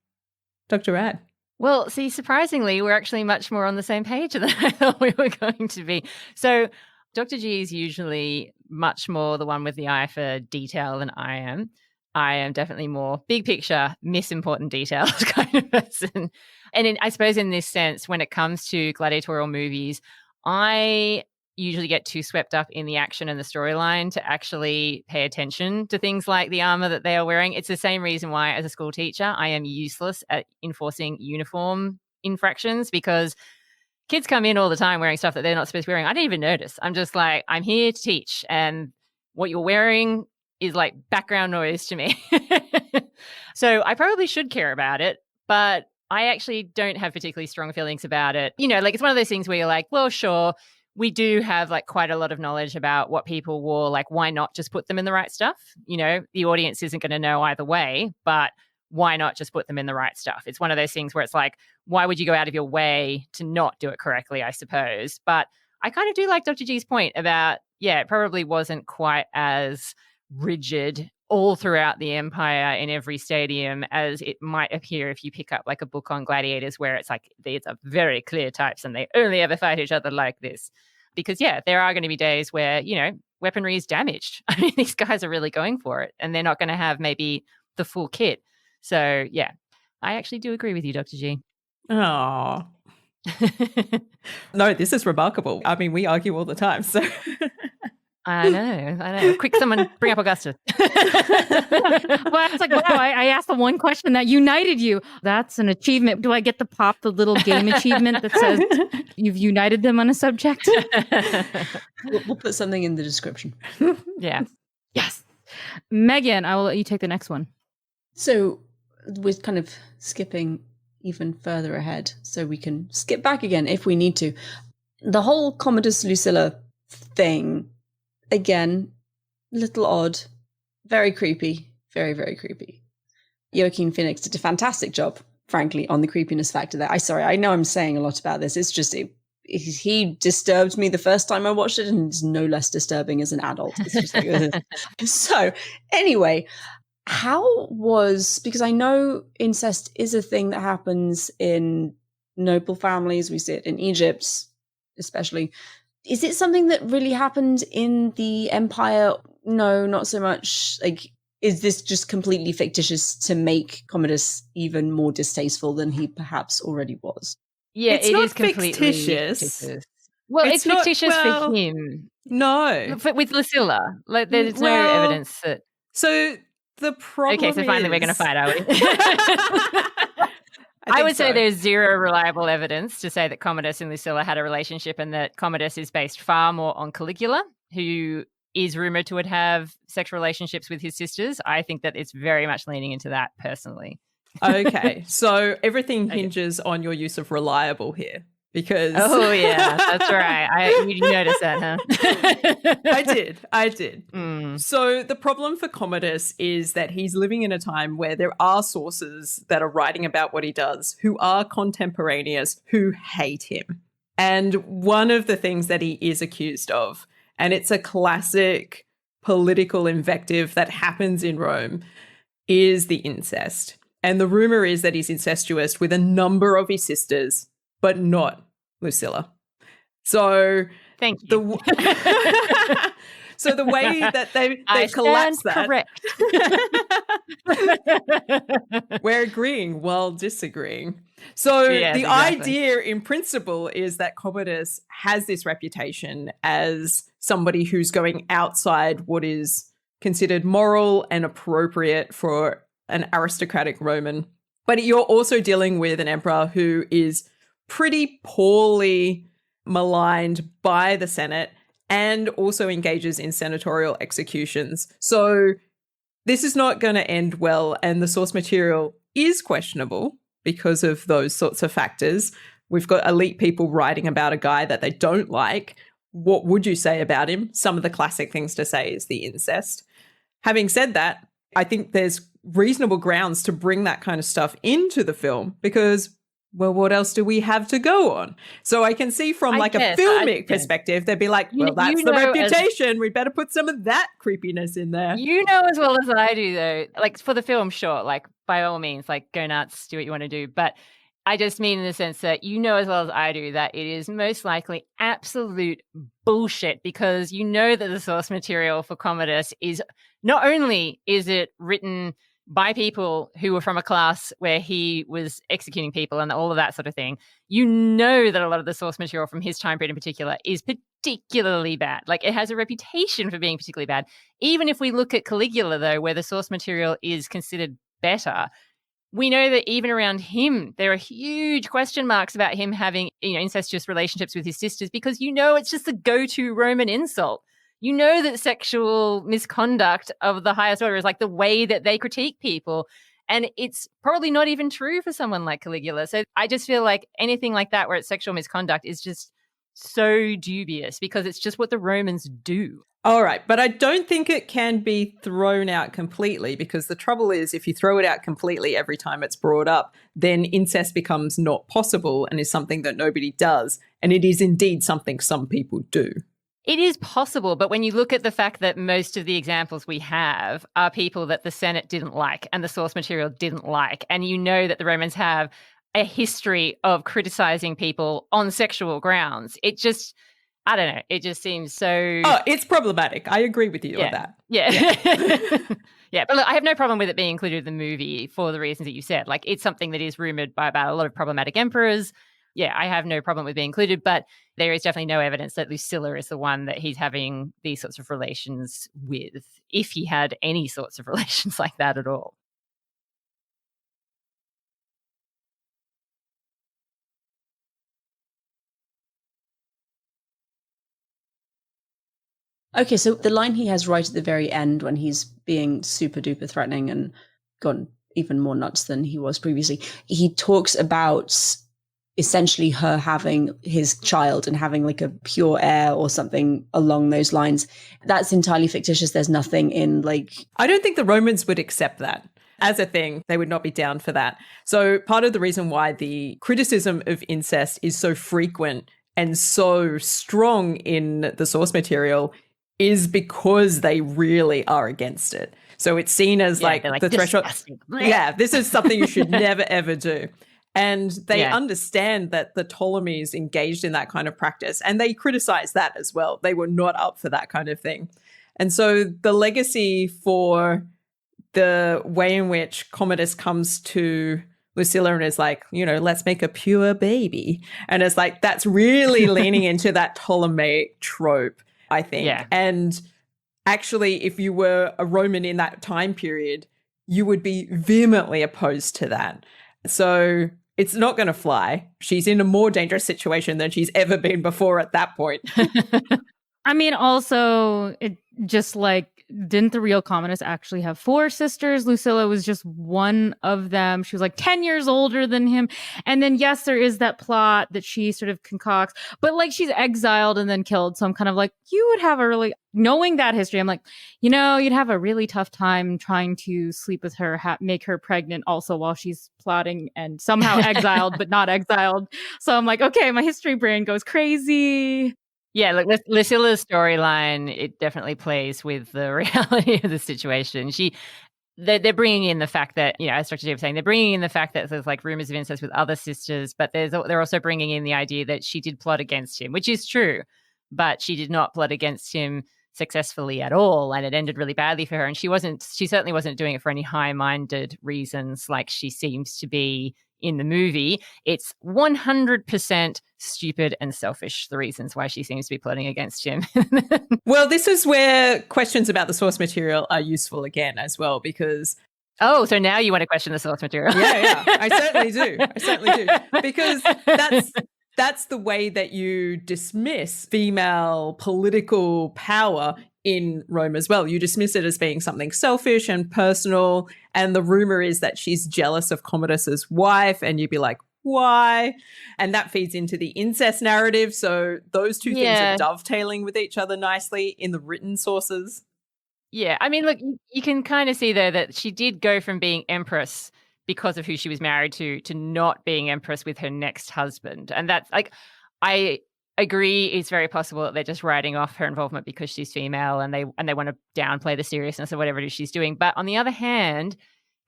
Dr. Rad. Well, see, surprisingly, we're actually much more on the same page than I thought we were going to be. So Dr. G is usually much more the one with the eye for detail than I am. I am definitely more big picture, miss important details kind of person. And I suppose in this sense, when it comes to gladiatorial movies, I usually get too swept up in the action and the storyline to actually pay attention to things like the armor that they are wearing. It's the same reason why, as a school teacher, I am useless at enforcing uniform infractions, because kids come in all the time wearing stuff that they're not supposed to be wearing. I didn't even notice. I'm just like, I'm here to teach, and what you're wearing is like background noise to me. So I probably should care about it, but I actually don't have particularly strong feelings about it. You know, like it's one of those things where you're like, well, sure, we do have like quite a lot of knowledge about what people wore. Like, why not just put them in the right stuff? You know, the audience isn't going to know either way, but why not just put them in the right stuff? It's one of those things where it's like, why would you go out of your way to not do it correctly, I suppose? But I kind of do like Dr. G's point about, yeah, it probably wasn't quite as rigid all throughout the empire in every stadium as it might appear if you pick up like a book on gladiators, where it's like these are very clear types and they only ever fight each other like this. Because yeah, there are going to be days where, you know, weaponry is damaged. I mean, these guys are really going for it and they're not going to have maybe the full kit. So yeah, I actually do agree with you, Dr. G. Oh. No, this is remarkable. I mean, we argue all the time, so I know. Quick, someone bring up Augusta. Well, it's like, wow, I asked the one question that united you. That's an achievement. Do I get to pop the little game achievement that says you've united them on a subject? We'll put something in the description. Yeah. Yes. Megan, I will let you take the next one. So we're kind of skipping even further ahead, so we can skip back again if we need to. The whole Commodus Lucilla thing, again, little odd, very creepy, very, very creepy. Joaquin Phoenix did a fantastic job, frankly, on the creepiness factor there. I know I'm saying a lot about this. It's just, he disturbed me the first time I watched it, and it's no less disturbing as an adult. It's just like, so anyway, because I know incest is a thing that happens in noble families. We see it in Egypt, especially. Is it something that really happened in the empire? No, not so much. Like, is this just completely fictitious to make Commodus even more distasteful than he perhaps already was? Yeah, It's it not is completely fictitious. Well, It's it's not- fictitious well, for him. No. With Lucilla. Like, there's no Well, evidence that... So the problem Okay, so finally we're going to is- fight, are we? I think would say so. there's zero reliable evidence to say that Commodus and Lucilla had a relationship, and that Commodus is based far more on Caligula, who is rumored to have sexual relationships with his sisters. I think that it's very much leaning into that personally. Okay, so everything hinges on your use of reliable here, because Oh yeah, that's right. You noticed that, huh? I did. So the problem for Commodus is that he's living in a time where there are sources that are writing about what he does who are contemporaneous, who hate him. And one of the things that he is accused of, and it's a classic political invective that happens in Rome, is the incest. And the rumor is that he's incestuous with a number of his sisters, but not Lucilla. So thank you. So the way that they've I collapsed stand that, correct. we're agreeing while disagreeing. So Yes, the exactly. idea in principle is that Commodus has this reputation as somebody who's going outside what is considered moral and appropriate for an aristocratic Roman. But you're also dealing with an emperor who is pretty poorly maligned by the Senate and also engages in senatorial executions. So this is not going to end well, and the source material is questionable because of those sorts of factors. We've got elite people writing about a guy that they don't like. What would you say about him? Some of the classic things to say is the incest. Having said that, I think there's reasonable grounds to bring that kind of stuff into the film because, well, what else do we have to go on? So I can see from a filmic perspective, they'd be like, well, that's the reputation. We better put some of that creepiness in there. You know as well as I do, though, like for the film, sure, like by all means, like go nuts, do what you want to do. But I just mean in the sense that you know as well as I do that it is most likely absolute bullshit, because you know that the source material for Commodus is not only is it written by people who were from a class where he was executing people and all of that sort of thing, you know that a lot of the source material from his time period in particular is particularly bad. Like, it has a reputation for being particularly bad. Even if we look at Caligula, though, where the source material is considered better, we know that even around him, there are huge question marks about him having, incestuous relationships with his sisters, because it's just the go-to Roman insult. You know that sexual misconduct of the highest order is like the way that they critique people. And it's probably not even true for someone like Caligula. So I just feel like anything like that where it's sexual misconduct is just so dubious, because it's just what the Romans do. All right, but I don't think it can be thrown out completely, because the trouble is if you throw it out completely every time it's brought up, then incest becomes not possible and is something that nobody does. And it is indeed something some people do. It is possible, but when you look at the fact that most of the examples we have are people that the Senate didn't like and the source material didn't like, and you know that the Romans have a history of criticizing people on sexual grounds, it just, I don't know, it just seems so... Oh, it's problematic. I agree with you on that. Yeah. Yeah, but look, I have no problem with it being included in the movie for the reasons that you said. Like, it's something that is rumored by about a lot of problematic emperors. Yeah, I have no problem with being included, but there is definitely no evidence that Lucilla is the one that he's having these sorts of relations with, if he had any sorts of relations like that at all. Okay, so the line he has right at the very end when he's being super duper threatening and gone even more nuts than he was previously, he talks about essentially her having his child and having like a pure heir or something along those lines. That's entirely fictitious. There's nothing in I don't think the Romans would accept that as a thing. They would not be down for that. So part of the reason why the criticism of incest is so frequent and so strong in the source material is because they really are against it. So it's seen as like the threshold. Yeah, this is something you should never, ever do. And they understand that the Ptolemies engaged in that kind of practice, and they criticize that as well. They were not up for that kind of thing. And so the legacy for the way in which Commodus comes to Lucilla and is like, let's make a pure baby. And it's like, that's really leaning into that Ptolemaic trope, I think. Yeah. And actually, if you were a Roman in that time period, you would be vehemently opposed to that. So it's not going to fly. She's in a more dangerous situation than she's ever been before at that point. I mean, also, it just like, didn't the real Commodus actually have 4 sisters? Lucilla was just one of them. She was like 10 years older than him. And then, yes, there is that plot that she sort of concocts, but like she's exiled and then killed. So I'm kind of like, you would have a really, knowing that history, I'm like, you'd have a really tough time trying to sleep with her, make her pregnant also while she's plotting and somehow exiled, but not exiled. So I'm like, okay, my history brain goes crazy. Yeah, look, Lucilla's storyline, it definitely plays with the reality of the situation. They're bringing in the fact that, as Dr. G was saying, they're bringing in the fact that there's like rumors of incest with other sisters, but they're also bringing in the idea that she did plot against him, which is true, but she did not plot against him successfully at all, and it ended really badly for her. And she certainly wasn't doing it for any high-minded reasons like she seems to be in the movie. It's 100% stupid and selfish, the reasons why she seems to be plotting against him. Well, this is where questions about the source material are useful again as well, because... Oh, so now you want to question the source material? Yeah, I certainly do. Because that's the way that you dismiss female political power in Rome as well. You dismiss it as being something selfish and personal, and the rumor is that she's jealous of Commodus's wife, and you'd be like, why? And that feeds into the incest narrative, so those two things are dovetailing with each other nicely in the written sources. Yeah, I mean, look, you can kind of see there that she did go from being empress because of who she was married to not being empress with her next husband. And that's like, I agree, it's very possible that they're just writing off her involvement because she's female and they want to downplay the seriousness of whatever it is she's doing. But on the other hand,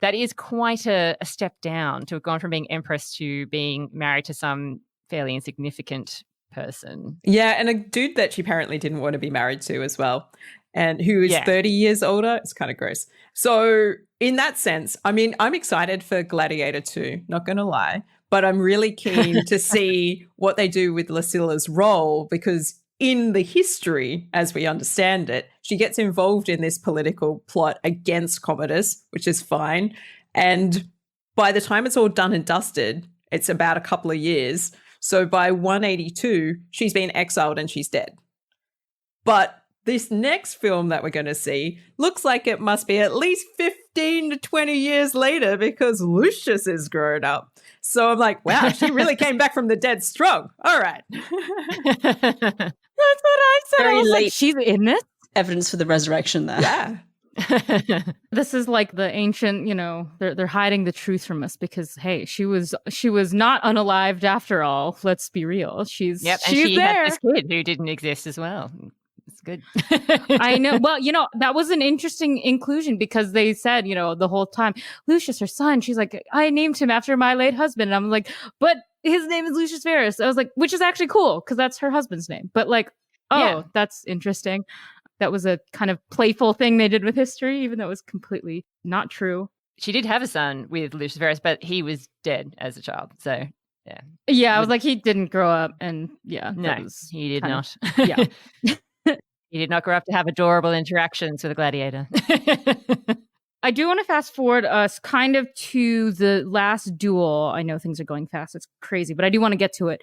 that is quite a step down to have gone from being empress to being married to some fairly insignificant person. Yeah, and a dude that she apparently didn't want to be married to as well, and who is 30 years older. It's kind of gross. So in that sense, I mean, I'm excited for Gladiator 2, not going to lie, but I'm really keen to see what they do with Lucilla's role, because in the history, as we understand it, she gets involved in this political plot against Commodus, which is fine. And by the time it's all done and dusted, it's about a couple of years. So by 182, she's been exiled and she's dead. But this next film that we're going to see looks like it must be at least 15 to 20 years later, because Lucius is grown up. So I'm like, wow, she really came back from the dead strong. All right. That's what I said. Very I was late. like, she's in this? Evidence for the resurrection there. Yeah. This is like the ancient, they're hiding the truth from us because, hey, she was not unalived after all. Let's be real. She's and she's she there. had this kid who didn't exist as well. It's good. I know. Well, that was an interesting inclusion because they said, the whole time, Lucius, her son, she's like, I named him after my late husband. And I'm like, but his name is Lucius Verus. I was like, which is actually cool because that's her husband's name. But like, that's interesting. That was a kind of playful thing they did with history, even though it was completely not true. She did have a son with Lucius Verus, but he was dead as a child. So, yeah. Yeah, I was like, he didn't grow up. And no, he did not. Yeah. He did not grow up to have adorable interactions with a gladiator. I do want to fast forward us kind of to the last duel. I know things are going fast. It's crazy, but I do want to get to it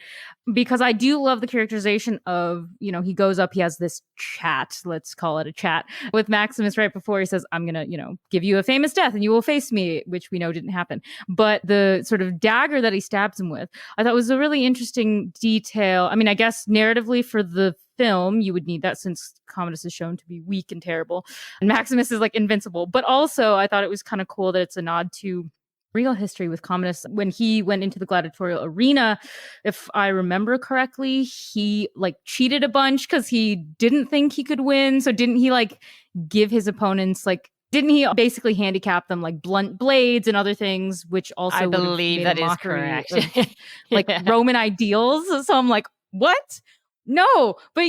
because I do love the characterization of, he goes up, he has this chat, let's call it a chat with Maximus right before he says, I'm going to, give you a famous death and you will face me, which we know didn't happen. But the sort of dagger that he stabs him with, I thought was a really interesting detail. I mean, I guess narratively for the film, you would need that since Commodus is shown to be weak and terrible. And Maximus is like invincible. But also, I thought it was kind of cool that it's a nod to real history with Commodus. When he went into the gladiatorial arena, if I remember correctly, he like cheated a bunch because he didn't think he could win. So didn't he like give his opponents didn't he basically handicap them like blunt blades and other things, which also I believe that is correct. Of, like Roman ideals. So I'm like, what? No, but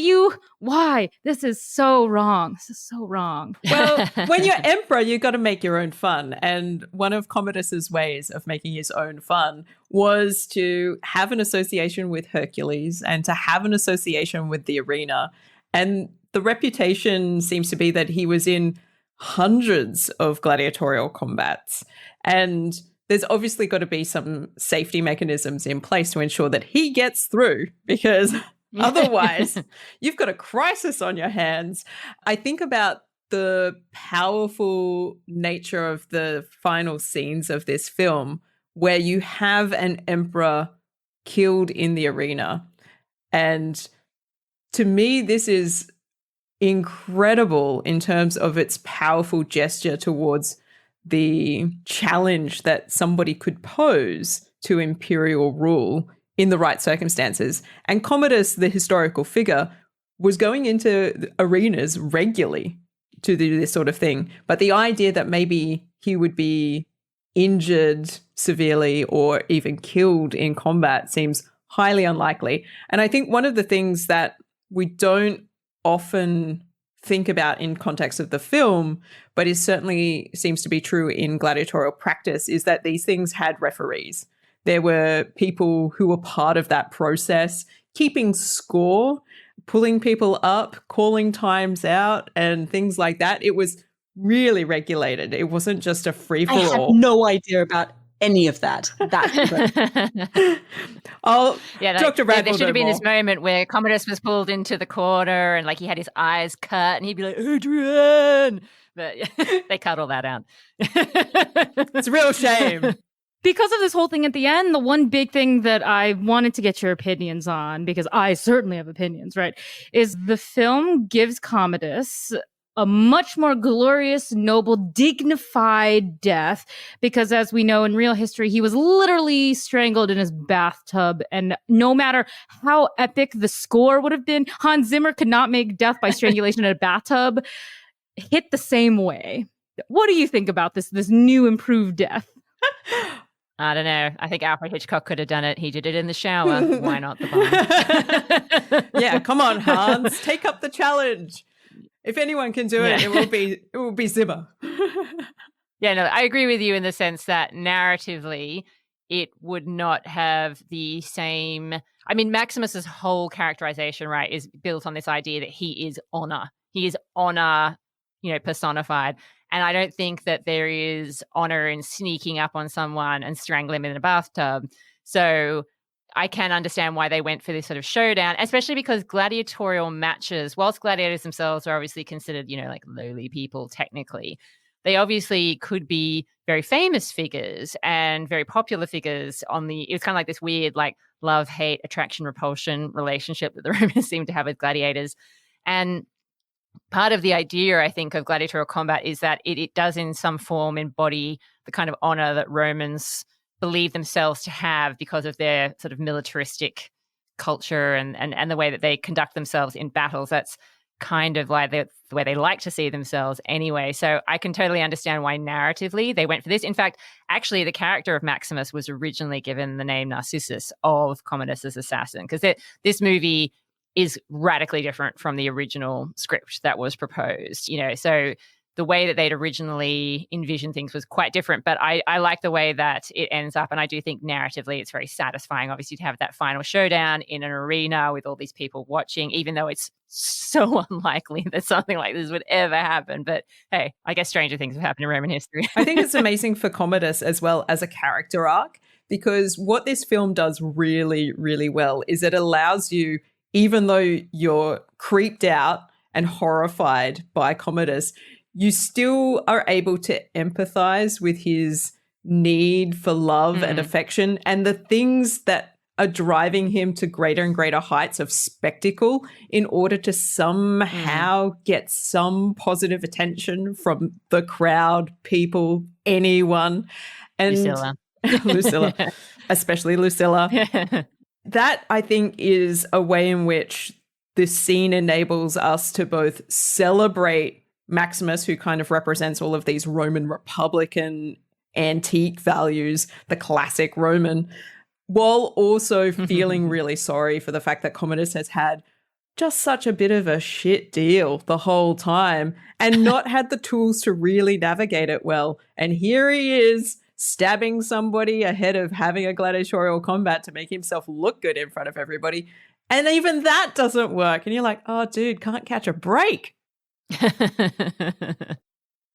why? This is so wrong. This is so wrong. Well, when you're emperor, you've got to make your own fun. And one of Commodus's ways of making his own fun was to have an association with Hercules and to have an association with the arena. And the reputation seems to be that he was in hundreds of gladiatorial combats. And there's obviously got to be some safety mechanisms in place to ensure that he gets through, because otherwise you've got a crisis on your hands. I think about the powerful nature of the final scenes of this film, where you have an emperor killed in the arena. And to me, this is incredible in terms of its powerful gesture towards the challenge that somebody could pose to imperial rule in the right circumstances. And Commodus, the historical figure, was going into arenas regularly to do this sort of thing. But the idea that maybe he would be injured severely or even killed in combat seems highly unlikely. And I think one of the things that we don't often think about in context of the film, but is certainly seems to be true in gladiatorial practice, is that these things had referees. There were people who were part of that process, keeping score, pulling people up, calling times out, and things like that. It was really regulated. It wasn't just a free-for-all. I had no idea about any of that. Dr. Radford, there should have been this moment where Commodus was pulled into the corner and like he had his eyes cut and he'd be like, Adrian! But they cut all that out. It's a real shame. Because of this whole thing at the end, the one big thing that I wanted to get your opinions on, because I certainly have opinions, right, is the film gives Commodus a much more glorious, noble, dignified death, because as we know in real history, he was literally strangled in his bathtub, and no matter how epic the score would have been, Hans Zimmer could not make death by strangulation in a bathtub hit the same way. What do you think about this new improved death? I don't know. I think Alfred Hitchcock could have done it. He did it in the shower. Why not the bomb? Yeah, come on, Hans. Take up the challenge. If anyone can do it, it will be Zimmer. Yeah, no, I agree with you in the sense that narratively, it would not have the same. I mean, Maximus's whole characterization, right, is built on this idea that he is honor. He is honor, personified. And I don't think that there is honor in sneaking up on someone and strangling him in a bathtub. So I can understand why they went for this sort of showdown, especially because gladiatorial matches, whilst gladiators themselves are obviously considered, like lowly people technically, they obviously could be very famous figures and very popular figures it was kind of like this weird, like love, hate, attraction, repulsion relationship that the Romans seem to have with gladiators. And part of the idea, I think, of gladiatorial combat is that it does in some form embody the kind of honor that Romans believe themselves to have because of their sort of militaristic culture and the way that they conduct themselves in battles. That's kind of like the way they like to see themselves anyway. So I can totally understand why narratively they went for this. In fact, actually, the character of Maximus was originally given the name Narcissus of Commodus's assassin, because this movie is radically different from the original script that was proposed, so the way that they'd originally envisioned things was quite different, but I like the way that it ends up. And I do think narratively it's very satisfying, obviously, to have that final showdown in an arena with all these people watching, even though it's so unlikely that something like this would ever happen. But hey, I guess stranger things have happened in Roman history. I think it's amazing for Commodus as well as a character arc, because what this film does really, really well is it allows you, even though you're creeped out and horrified by Commodus, you still are able to empathize with his need for love and affection and the things that are driving him to greater and greater heights of spectacle in order to somehow get some positive attention from the crowd, people, anyone. And Lucilla, especially Lucilla. That, I think, is a way in which this scene enables us to both celebrate Maximus, who kind of represents all of these Roman Republican antique values, the classic Roman, while also feeling really sorry for the fact that Commodus has had just such a bit of a shit deal the whole time and not had the tools to really navigate it well. And here he is stabbing somebody ahead of having a gladiatorial combat to make himself look good in front of everybody. And even that doesn't work. And you're like, oh, dude, can't catch a break.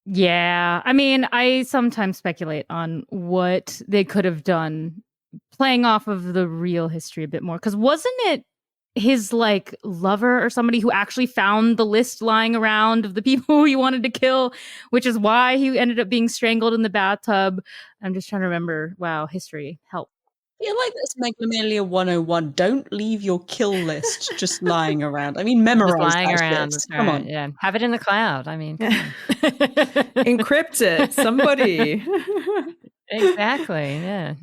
Yeah. I mean, I sometimes speculate on what they could have done playing off of the real history a bit more. Because wasn't it his like lover or somebody who actually found the list lying around of the people he wanted to kill, which is why he ended up being strangled in the bathtub? I'm just trying to remember. Wow, history. Help. I feel like that's Megalomania 101. Don't leave your kill list just lying around. I mean, memorize lying that around. shit. Come on. Yeah. Have it in the cloud. I mean, Encrypt it. Somebody. Exactly. Yeah.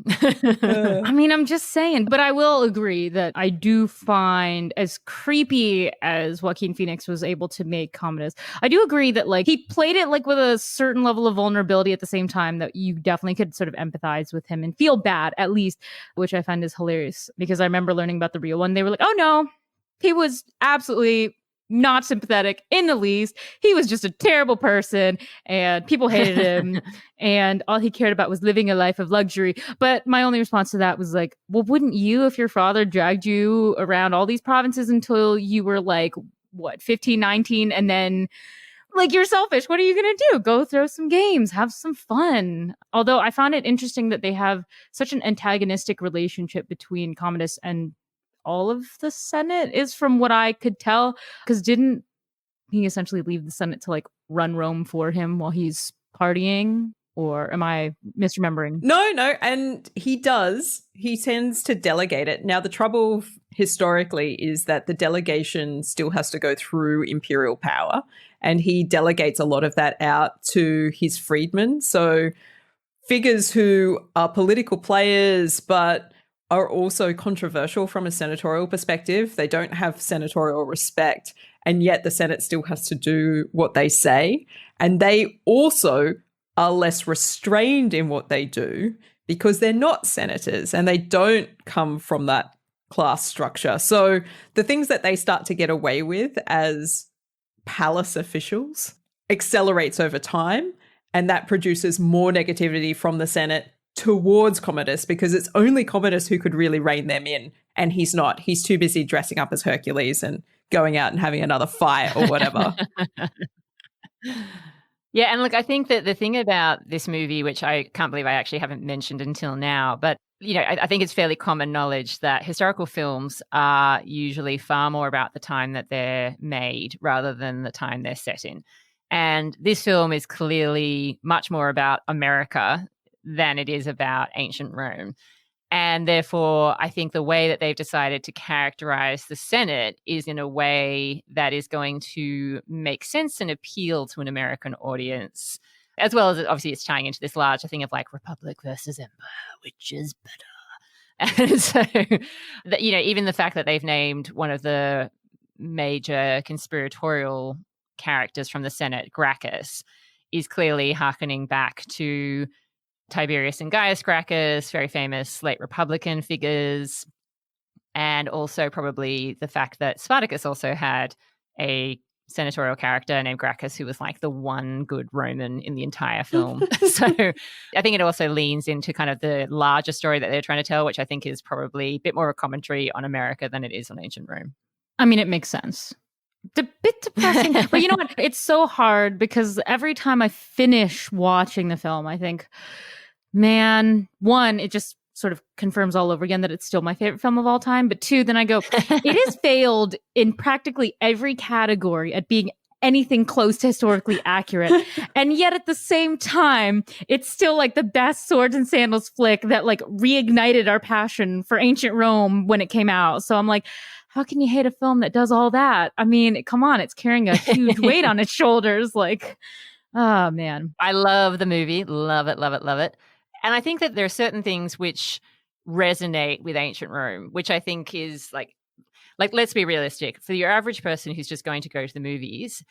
I mean, I'm just saying, but I will agree that I do find, as creepy as Joaquin Phoenix was able to make Commodus, I do agree that like he played it like with a certain level of vulnerability at the same time that you definitely could sort of empathize with him and feel bad, at least, which I find is hilarious because I remember learning about the real one. They were like, oh no, he was absolutely not sympathetic in the least. He was just a terrible person and people hated him and all he cared about was living a life of luxury. But my only response to that was like, well, wouldn't you if your father dragged you around all these provinces until you were like, what, 15, 19, and then like you're selfish. What are you going to do? Go throw some games, have some fun. Although I found it interesting that they have such an antagonistic relationship between Commodus and all of the Senate is from what I could tell, because didn't he essentially leave the Senate to like run Rome for him while he's partying? Or am I misremembering? No, and he does. He tends to delegate it. Now, the trouble historically is that the delegation still has to go through imperial power, and he delegates a lot of that out to his freedmen. So figures who are political players but are also controversial from a senatorial perspective. They don't have senatorial respect, and yet the Senate still has to do what they say. And they also are less restrained in what they do because they're not senators and they don't come from that class structure. So the things that they start to get away with as palace officials accelerates over time, and that produces more negativity from the Senate towards Commodus because it's only Commodus who could really rein them in, and he's not. He's too busy dressing up as Hercules and going out and having another fight or whatever. Yeah, and look, I think that the thing about this movie, which I can't believe I actually haven't mentioned until now, but you know, I think it's fairly common knowledge that historical films are usually far more about the time that they're made rather than the time they're set in. And this film is clearly much more about America than it is about ancient Rome. And therefore, I think the way that they've decided to characterize the Senate is in a way that is going to make sense and appeal to an American audience, as well as obviously it's tying into this larger thing of like Republic versus Empire, which is better. And so, you know, even the fact that they've named one of the major conspiratorial characters from the Senate, Gracchus, is clearly hearkening back to Tiberius and Gaius Gracchus, very famous late Republican figures, and also probably the fact that Spartacus also had a senatorial character named Gracchus who was like the one good Roman in the entire film. So I think it also leans into kind of the larger story that they're trying to tell, which I think is probably a bit more of a commentary on America than it is on ancient Rome. I mean, it makes sense. It's a bit depressing, but you know what? It's so hard because every time I finish watching the film, I think, man, one, it just sort of confirms all over again that it's still my favorite film of all time. But two, then I go, it has failed in practically every category at being anything close to historically accurate. And yet at the same time, it's still like the best swords and sandals flick that like reignited our passion for ancient Rome when it came out. So I'm like, how can you hate a film that does all that? I mean, come on, it's carrying a huge weight on its shoulders. Like, oh man. I love the movie. Love it, love it, love it. And I think that there are certain things which resonate with ancient Rome, which I think is like let's be realistic. For your average person who's just going to go to the movies,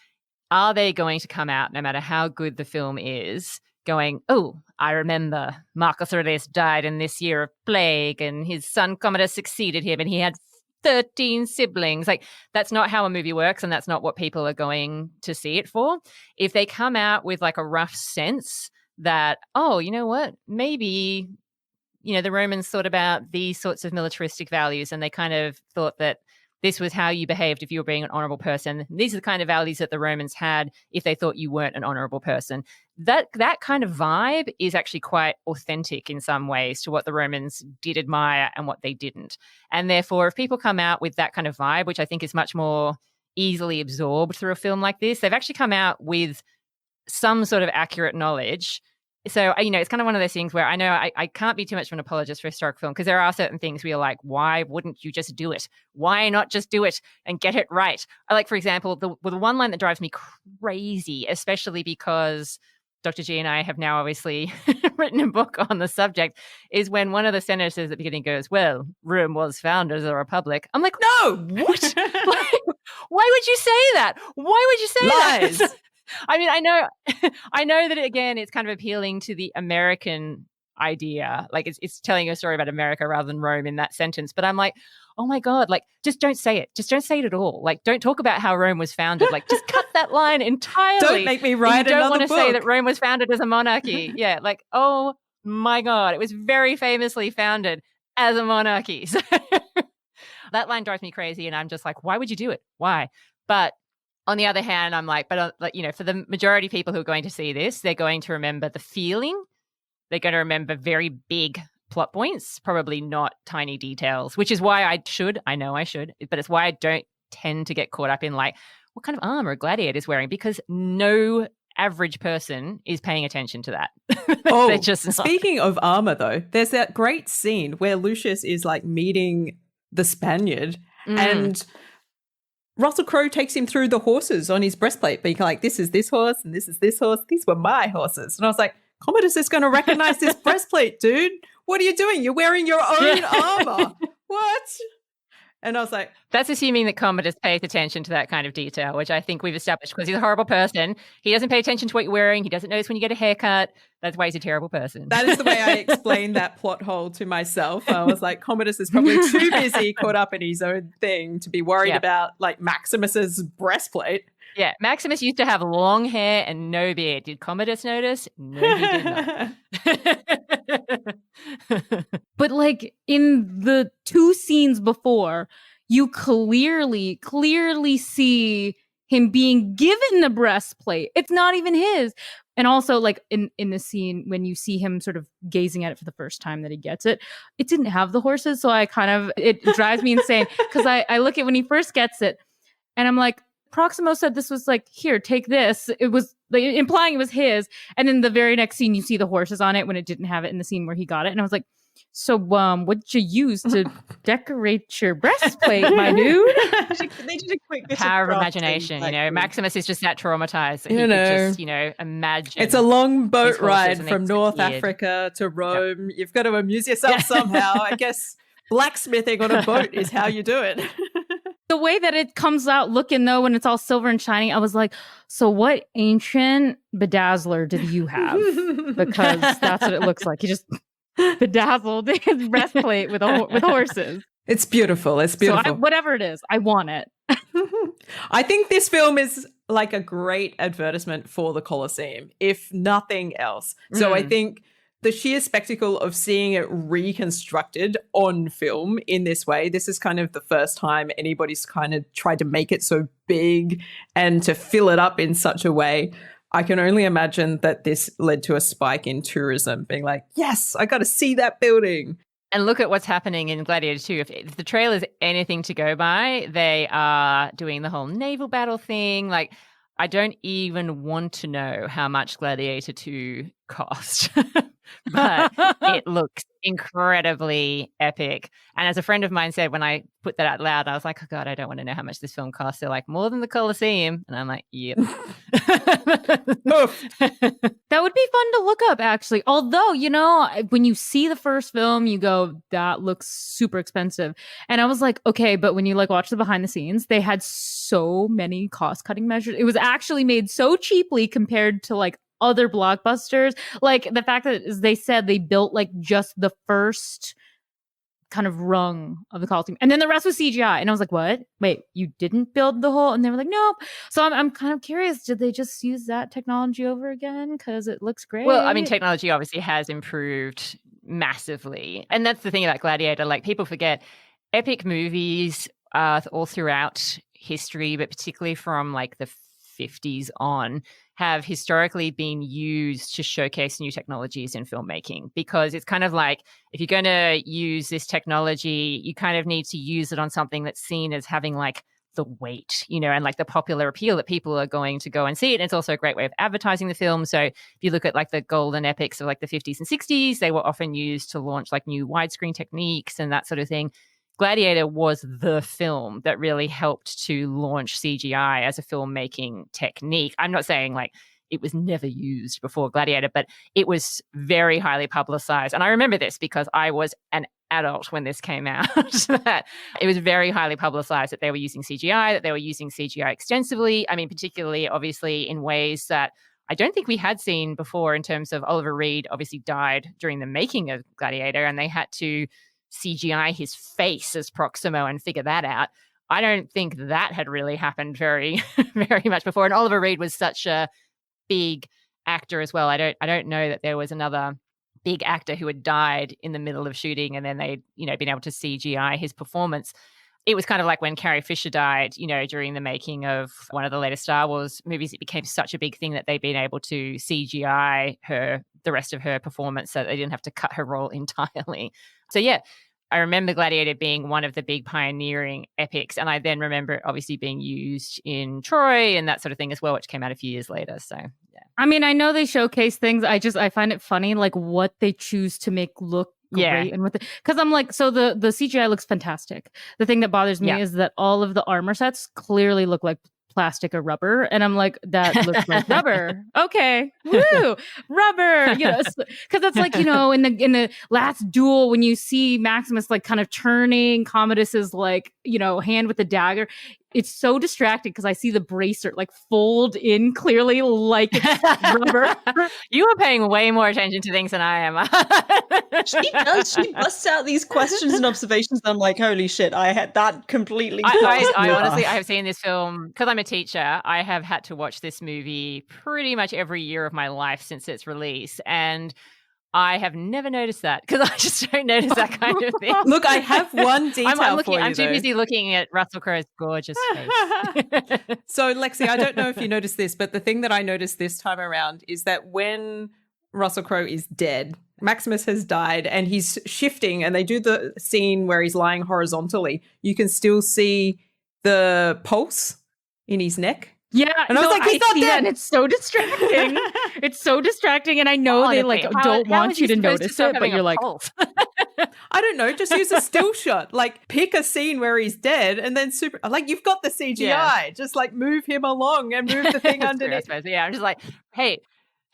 are they going to come out, no matter how good the film is, going, oh, I remember Marcus Aurelius died in this year of plague and his son Commodus succeeded him and he had 13 siblings. Like, that's not how a movie works, and that's not what people are going to see it for. If they come out with like a rough sense that, oh, you know what, maybe, you know, the Romans thought about these sorts of militaristic values, and they kind of thought that this was how you behaved if you were being an honorable person. These are the kind of values that the Romans had if they thought you weren't an honorable person. That kind of vibe is actually quite authentic in some ways to what the Romans did admire and what they didn't. And therefore, if people come out with that kind of vibe, which I think is much more easily absorbed through a film like this, they've actually come out with some sort of accurate knowledge. So, you know, it's kind of one of those things where I know I can't be too much of an apologist for historic film, because there are certain things where you're like, why wouldn't you just do it? Why not just do it and get it right? I like, for example, the one line that drives me crazy, especially because Dr. G and I have now obviously written a book on the subject, is when one of the senators at the beginning goes, well, Rome was founded as a republic. I'm like, no, what? Why would you say that? Why would you say Lies. that? I mean, I know that, again, it's kind of appealing to the American idea. Like, it's telling a story about America rather than Rome in that sentence. But I'm like, oh my God, like, just don't say it. Just don't say it at all. Like, don't talk about how Rome was founded. Like, just cut that line entirely. Don't make me write another book. You don't want to say that Rome was founded as a monarchy. Yeah, like, oh my God, it was very famously founded as a monarchy. So that line drives me crazy. And I'm just like, why would you do it? Why? But on the other hand, I'm like, you know, for the majority of people who are going to see this, they're going to remember the feeling. They're going to remember very big plot points, probably not tiny details, which is why I know I should, but it's why I don't tend to get caught up in like, what kind of armor a gladiator is wearing, because no average person is paying attention to that. Oh, just speaking of armor though, there's that great scene where Lucius is like meeting the Spaniard and Russell Crowe takes him through the horses on his breastplate, being like, this is this horse and this is this horse. These were my horses. And I was like, Commodus is going to recognize this breastplate, dude. What are you doing? You're wearing your own armor. What? And I was like, that's assuming that Commodus pays attention to that kind of detail, which I think we've established, because he's a horrible person. He doesn't pay attention to what you're wearing. He doesn't notice when you get a haircut. That's why he's a terrible person. That is the way I explained that plot hole to myself. I was like, Commodus is probably too busy, caught up in his own thing to be worried about like Maximus's breastplate. Yeah, Maximus used to have long hair and no beard. Did Commodus notice? No, he did not. But like in the two scenes before, you clearly see him being given the breastplate. It's not even his. And also, like in the scene when you see him sort of gazing at it for the first time that he gets it, it didn't have the horses. So it drives me insane, because I look at when he first gets it and I'm like, Proximo said this was like, here, take this. It was like implying it was his. And then the very next scene, you see the horses on it when it didn't have it in the scene where he got it. And I was like, so what'd you use to decorate your breastplate, my dude? They did a quick bit power of of imagination. like, you know, Maximus is just that traumatized that you he know, could just, you know, imagine. It's a long boat ride from North disappeared. Africa to Rome. Yep. You've got to amuse yourself somehow. I guess blacksmithing on a boat is how you do it. The way that it comes out looking, though, when it's all silver and shiny, I was like, so what ancient bedazzler did you have? Because that's what it looks like. He just bedazzled his breastplate with horses. It's beautiful. It's beautiful. So whatever it is, I want it. I think this film is like a great advertisement for the Colosseum, if nothing else. So I think the sheer spectacle of seeing it reconstructed on film in this way, this is kind of the first time anybody's kind of tried to make it so big and to fill it up in such a way. I can only imagine that this led to a spike in tourism, being like, yes, I got to see that building. And look at what's happening in Gladiator 2. If the trailer is anything to go by, they are doing the whole naval battle thing. Like, I don't even want to know how much Gladiator 2 cost. But it looks incredibly epic. And as a friend of mine said, when I put that out loud, I was like, oh God, I don't want to know how much this film costs. They're like, more than the Colosseum. And I'm like, yep. That would be fun to look up, actually. Although, you know, when you see the first film, you go, that looks super expensive. And I was like, okay, but when you like watch the behind the scenes, they had so many cost cutting measures. It was actually made so cheaply compared to like other blockbusters. Like the fact that they said they built like just the first kind of rung of the costume. And then the rest was CGI. And I was like, what? Wait, you didn't build the whole? And they were like, nope. So I'm kind of curious, did they just use that technology over again? Because it looks great. Well, I mean, technology obviously has improved massively. And that's the thing about Gladiator. Like, people forget epic movies all throughout history, but particularly from like the 50s on, have historically been used to showcase new technologies in filmmaking, because it's kind of like, if you're going to use this technology, you kind of need to use it on something that's seen as having like the weight, you know, and like the popular appeal that people are going to go and see it. And it's also a great way of advertising the film. So if you look at like the golden epics of like the 50s and 60s, they were often used to launch like new widescreen techniques and that sort of thing. Gladiator was the film that really helped to launch CGI as a filmmaking technique. I'm not saying like it was never used before Gladiator, but it was very highly publicized. And I remember this because I was an adult when this came out. That it was very highly publicized that they were using CGI, that they were using CGI extensively. I mean, particularly, obviously, in ways that I don't think we had seen before, in terms of Oliver Reed obviously died during the making of Gladiator, and they had to CGI his face as Proximo and figure that out. I don't think that had really happened very, very much before. And Oliver Reed was such a big actor as well. I don't know that there was another big actor who had died in the middle of shooting and then they'd, you know, been able to CGI his performance. It was kind of like when Carrie Fisher died, you know, during the making of one of the latest Star Wars movies. It became such a big thing that they'd been able to CGI the rest of her performance, so they didn't have to cut her role entirely. So yeah, I remember Gladiator being one of the big pioneering epics. And I then remember it obviously being used in Troy and that sort of thing as well, which came out a few years later. So yeah. I mean, I know they showcase things. I find it funny, like what they choose to make look great. And with it, because I'm like, so the CGI looks fantastic. The thing that bothers me is that all of the armor sets clearly look like plastic or rubber, and I'm like, that looks like rubber. Okay, woo, rubber. You know, because that's like, you know, in the last duel, when you see Maximus like kind of turning Commodus's like, you know, hand with the dagger, it's so distracting because I see the bracer like fold in clearly like it's rubber. You are paying way more attention to things than I am. She does. She busts out these questions and observations. And I'm like, holy shit, I had that completely. I honestly, I have seen this film because I'm a teacher. I have had to watch this movie pretty much every year of my life since its release. And I have never noticed that because I just don't notice that kind of thing. Look, I have one detail for you. I'm too busy looking at Russell Crowe's gorgeous face. So, Lexi, I don't know if you noticed this, but the thing that I noticed this time around is that when Russell Crowe is dead, Maximus has died and he's shifting, and they do the scene where he's lying horizontally. You can still see the pulse in his neck. Yeah, and I was like, he's not dead. And it's so distracting. It's so distracting, and I know they like don't want you to notice it, but you're like, I don't know, just use a still shot. Like, pick a scene where he's dead, and then you've got the CGI. Just like move him along and move the thing underneath. Yeah, I'm just like,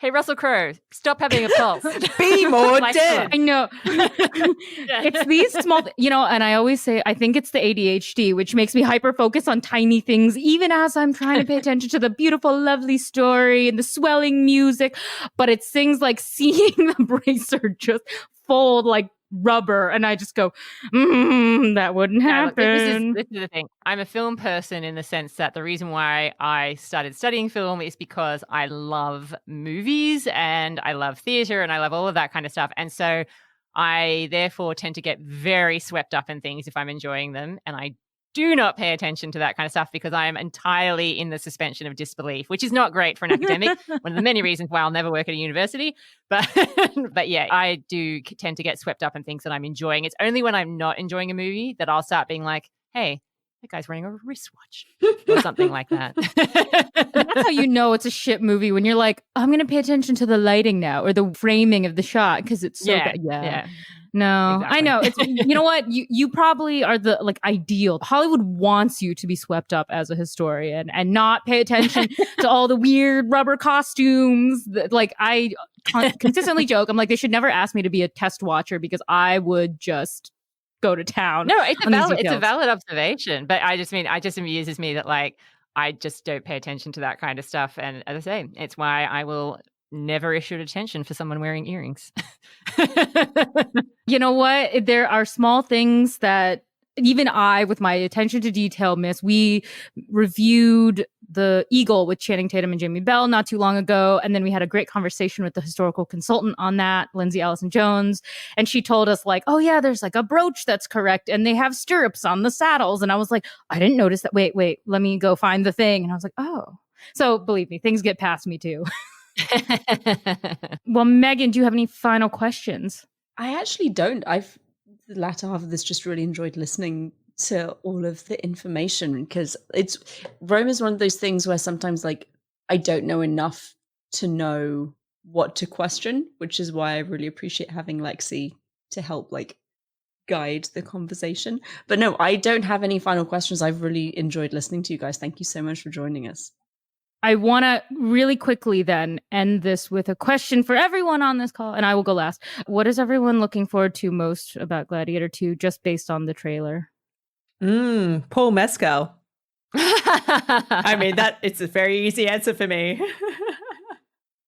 Hey, Russell Crowe, stop having a pulse. Be more dead. I know. It's these small, you know, and I always say, I think it's the ADHD, which makes me hyper-focus on tiny things, even as I'm trying to pay attention to the beautiful, lovely story and the swelling music. But it's things like seeing the bracer just fold like rubber, and I just go, that wouldn't happen. This is the thing. I'm a film person in the sense that the reason why I started studying film is because I love movies and I love theater and I love all of that kind of stuff. And so I therefore tend to get very swept up in things if I'm enjoying them, and I do not pay attention to that kind of stuff because I am entirely in the suspension of disbelief, which is not great for an academic. One of the many reasons why I'll never work at a university. But yeah, I do tend to get swept up in things that I'm enjoying. It's only when I'm not enjoying a movie that I'll start being like, hey, that guy's wearing a wristwatch or something like that. That's how you know it's a shit movie, when you're like, I'm going to pay attention to the lighting now or the framing of the shot because it's so good. Yeah. No, exactly. I know. It's, you know what? You probably are the like ideal. Hollywood wants you to be swept up as a historian and not pay attention to all the weird rubber costumes. Like, I consistently joke, I'm like, they should never ask me to be a test watcher because I would just go to town. No, it's a valid observation. But I just amuses me that like I just don't pay attention to that kind of stuff. And as I say, it's why I will never issued attention for someone wearing earrings. You know what? There are small things that even I, with my attention to detail, miss. We reviewed The Eagle with Channing Tatum and Jamie Bell not too long ago. And then we had a great conversation with the historical consultant on that, Lindsay Allison Jones. And she told us like, oh yeah, there's like a brooch that's correct. And they have stirrups on the saddles. And I was like, I didn't notice that. Wait, let me go find the thing. And I was like, oh. So believe me, things get past me too. Well, Megan, do you have any final questions? I actually don't. The latter half of this just really enjoyed listening to all of the information, because Rome is one of those things where sometimes like I don't know enough to know what to question, which is why I really appreciate having Lexi to help like guide the conversation. But no, I don't have any final questions. I've really enjoyed listening to you guys. Thank you so much for joining us. I want to really quickly then end this with a question for everyone on this call, and I will go last. What is everyone looking forward to most about Gladiator 2, just based on the trailer? Paul Mescal. I mean, it's a very easy answer for me.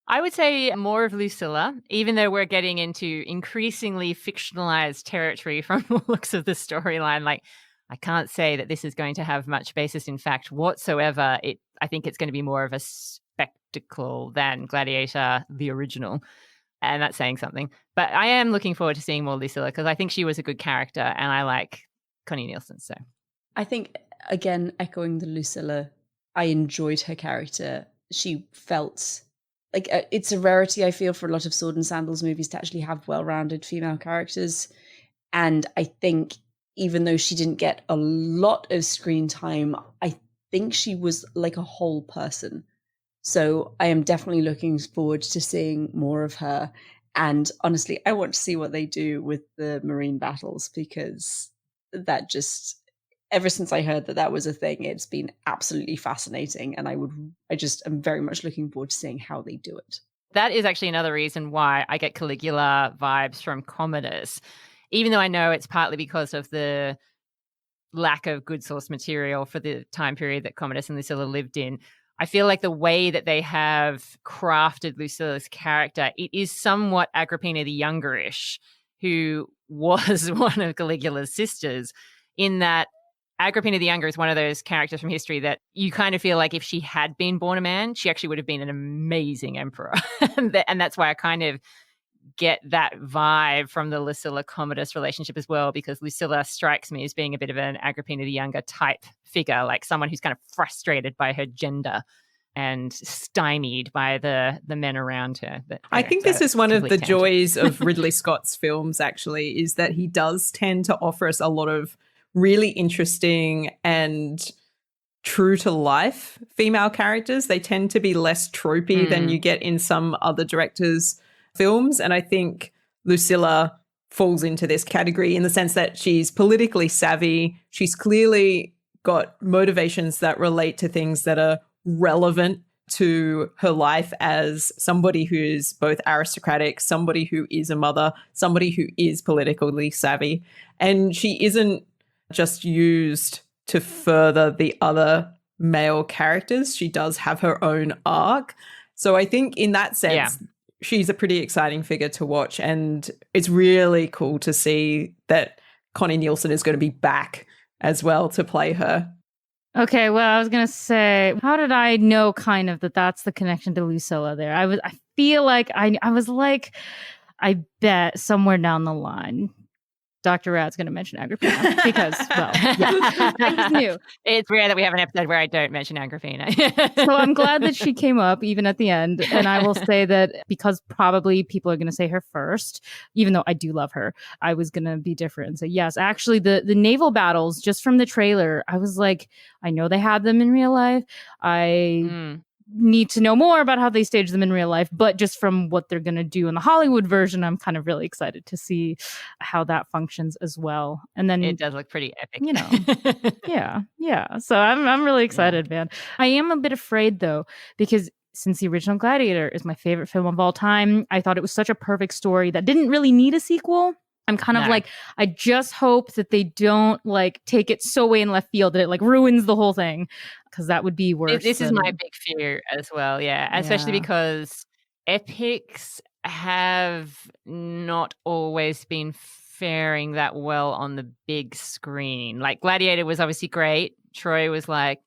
I would say more of Lucilla, even though we're getting into increasingly fictionalized territory from the looks of the storyline. Like, I can't say that this is going to have much basis in fact whatsoever. I think it's going to be more of a spectacle than Gladiator, the original. And that's saying something. But I am looking forward to seeing more Lucilla, because I think she was a good character and I like Connie Nielsen. So I think, again, echoing the Lucilla, I enjoyed her character. She felt like it's a rarity, I feel, for a lot of sword and sandals movies to actually have well-rounded female characters. And I think even though she didn't get a lot of screen time, I think she was like a whole person. So I am definitely looking forward to seeing more of her. And honestly, I want to see what they do with the marine battles, because that just, ever since I heard that was a thing, it's been absolutely fascinating. And I just am very much looking forward to seeing how they do it. That is actually another reason why I get Caligula vibes from Commodus, even though I know it's partly because of the lack of good source material for the time period that Commodus and Lucilla lived in. I feel like the way that they have crafted Lucilla's character, it is somewhat Agrippina the Younger-ish, who was one of Caligula's sisters, in that Agrippina the Younger is one of those characters from history that you kind of feel like if she had been born a man, she actually would have been an amazing emperor. And that's why I kind of get that vibe from the Lucilla-Commodus relationship as well, because Lucilla strikes me as being a bit of an Agrippina the Younger type figure, like someone who's kind of frustrated by her gender and stymied by the men around her. I think this is one of the joys of Ridley Scott's films, actually, is that he does tend to offer us a lot of really interesting and true to life female characters. They tend to be less tropey than you get in some other directors' films. And I think Lucilla falls into this category in the sense that she's politically savvy. She's clearly got motivations that relate to things that are relevant to her life as somebody who is both aristocratic, somebody who is a mother, somebody who is politically savvy. And she isn't just used to further the other male characters. She does have her own arc. So I think in that sense, she's a pretty exciting figure to watch. And it's really cool to see that Connie Nielsen is going to be back as well to play her. Okay, well, I was going to say, how did I know kind of that that's the connection to Lucilla there? I feel like I was like, I bet somewhere down the line, Dr. Rad's going to mention Agrippina because, well, yeah, I just knew. It's rare that we have an episode where I don't mention Agrippina. So I'm glad that she came up even at the end. And I will say that because probably people are going to say her first, even though I do love her, I was going to be different and say, yes, actually the naval battles, just from the trailer, I was like, I know they had them in real life. I need to know more about how they stage them in real life, but just from what they're going to do in the Hollywood version, I'm kind of really excited to see how that functions as well. And then it does look pretty epic, you know. Yeah. So I'm really excited, man. I am a bit afraid though, because since the original Gladiator is my favorite film of all time, I thought it was such a perfect story that didn't really need a sequel. I'm kind of like, I just hope that they don't like take it so way in left field that it like ruins the whole thing, because that would be worse. This is my big fear as well. Yeah. Especially because epics have not always been faring that well on the big screen. Like Gladiator was obviously great. Troy was like,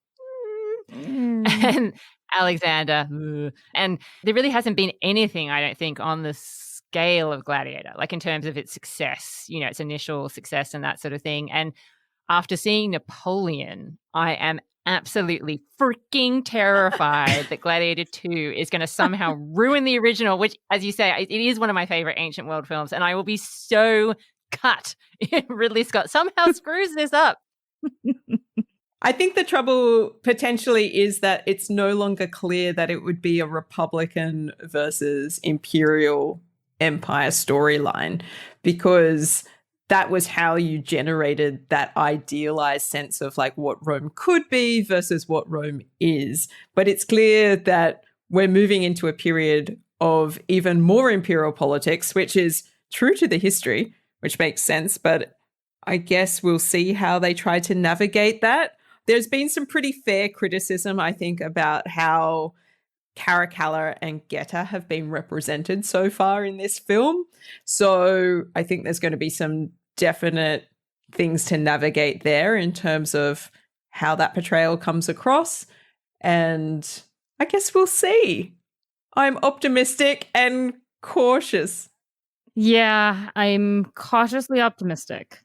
and Alexander, and there really hasn't been anything, I don't think, on the scale of Gladiator, like in terms of its success, its initial success and that sort of thing. And after seeing Napoleon, I am absolutely freaking terrified that Gladiator 2 is going to somehow ruin the original, which, as you say, it is one of my favorite ancient world films, and I will be so cut if Ridley Scott somehow screws this up. I think the trouble potentially is that it's no longer clear that it would be a Republican versus Imperial Empire storyline, because that was how you generated that idealized sense of like what Rome could be versus what Rome is. But it's clear that we're moving into a period of even more imperial politics, which is true to the history, which makes sense. But I guess we'll see how they try to navigate that. There's been some pretty fair criticism, I think, about how Caracalla and Geta have been represented so far in this film. So I think there's going to be some definite things to navigate there in terms of how that portrayal comes across. And I guess we'll see. I'm optimistic and cautious. Yeah, I'm cautiously optimistic.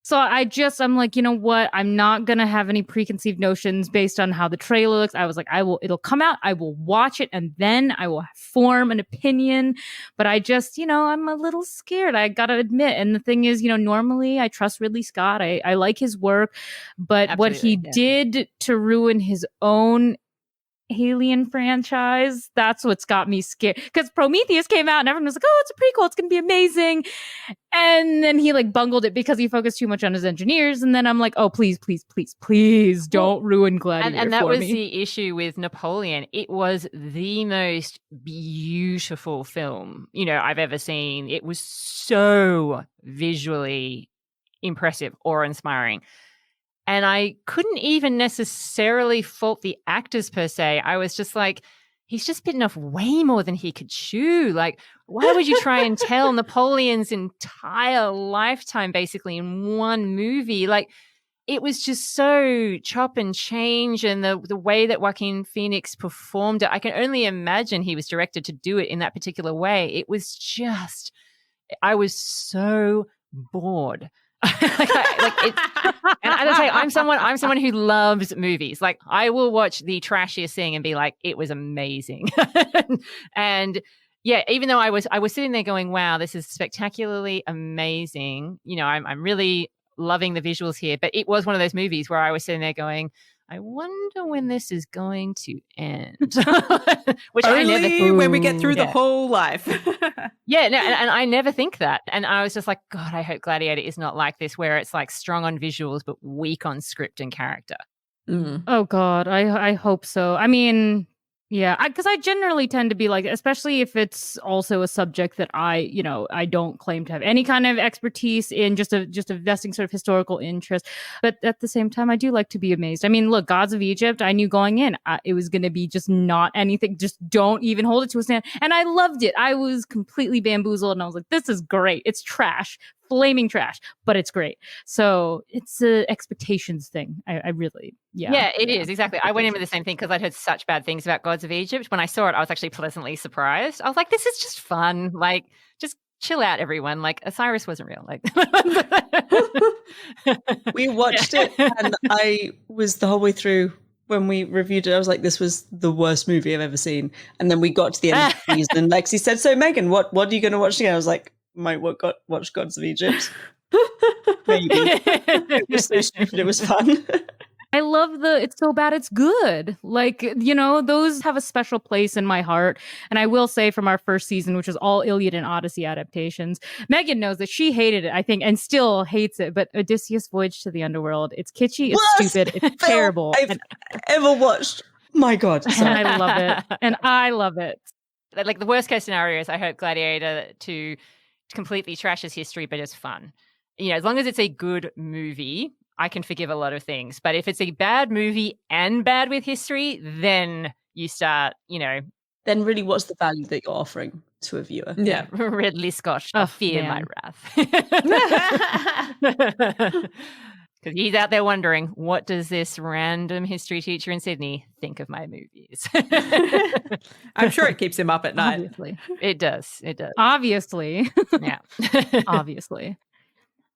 So I'm like, you know what? I'm not going to have any preconceived notions based on how the trailer looks. I was like, it'll come out, I will watch it, and then I will form an opinion. But I just, I'm a little scared. I got to admit. And the thing is, normally I trust Ridley Scott. I like his work. But Absolutely, what he did to ruin his own Alien franchise, that's what's got me scared, because Prometheus came out and everyone was like, oh, it's a prequel, it's gonna be amazing, and then he like bungled it because he focused too much on his engineers. And then I'm like, oh, please don't ruin Gladiator. And that was me. the issue with Napoleon. It was the most beautiful film I've ever seen. It was so visually impressive, awe-inspiring. And I couldn't even necessarily fault the actors per se. I was just like, he's just bitten off way more than he could chew. Like, why would you try and tell Napoleon's entire lifetime basically in one movie? Like, it was just so chop and change, and the way that Joaquin Phoenix performed it, I can only imagine he was directed to do it in that particular way. It was just, I was so bored. And I say, I'm someone who loves movies. Like, I will watch the trashiest thing and be like, it was amazing. And yeah, even though I was sitting there going, wow, this is spectacularly amazing. I'm really loving the visuals here. But it was one of those movies where I was sitting there going, I wonder when this is going to end. Which only I never when we get through the whole life. Yeah, no, and I never think that. And I was just like, God, I hope Gladiator is not like this, where it's like strong on visuals but weak on script and character. Oh God, I hope so. I mean, yeah, because I generally tend to be like, especially if it's also a subject that I don't claim to have any kind of expertise in, just a vesting sort of historical interest. But at the same time, I do like to be amazed. I mean, look, Gods of Egypt, I knew going in it was going to be just not anything. Just don't even hold it to a stand. And I loved it. I was completely bamboozled, and I was like, this is great. It's trash. Flaming trash, but it's great. So it's a expectations thing. I really, yeah, it is, exactly. I went in with the same thing because I'd heard such bad things about Gods of Egypt. When I saw it, I was actually pleasantly surprised. I was like, this is just fun. Like, just chill out, everyone. Like, Osiris wasn't real. Like, we watched it, and I was the whole way through. When we reviewed it, I was like, this was the worst movie I've ever seen. And then we got to the end of the season, and Lexi said, so Megan, what are you going to watch again? I was like, might watch Gods of Egypt. Maybe. It was so stupid, it was fun. I love it's so bad it's good. Like, those have a special place in my heart. And I will say, from our first season, which was all Iliad and Odyssey adaptations, Megan knows that she hated it, I think, and still hates it. But Odysseus' Voyage to the Underworld, it's kitschy, it's stupid, it's terrible. I've ever watched. My God. And I love it. And I love it. Like, the worst case scenario is I hope Gladiator to completely trashes history, but it's fun. As long as it's a good movie, I can forgive a lot of things. But if it's a bad movie and bad with history, then you start, then really what's the value that you're offering to a viewer? Yeah. Ridley Scott, Oh, fear my man. wrath. Because he's out there wondering, what does this random history teacher in Sydney think of my movies? I'm sure it keeps him up at night. Obviously. It does. Obviously. Yeah. Obviously.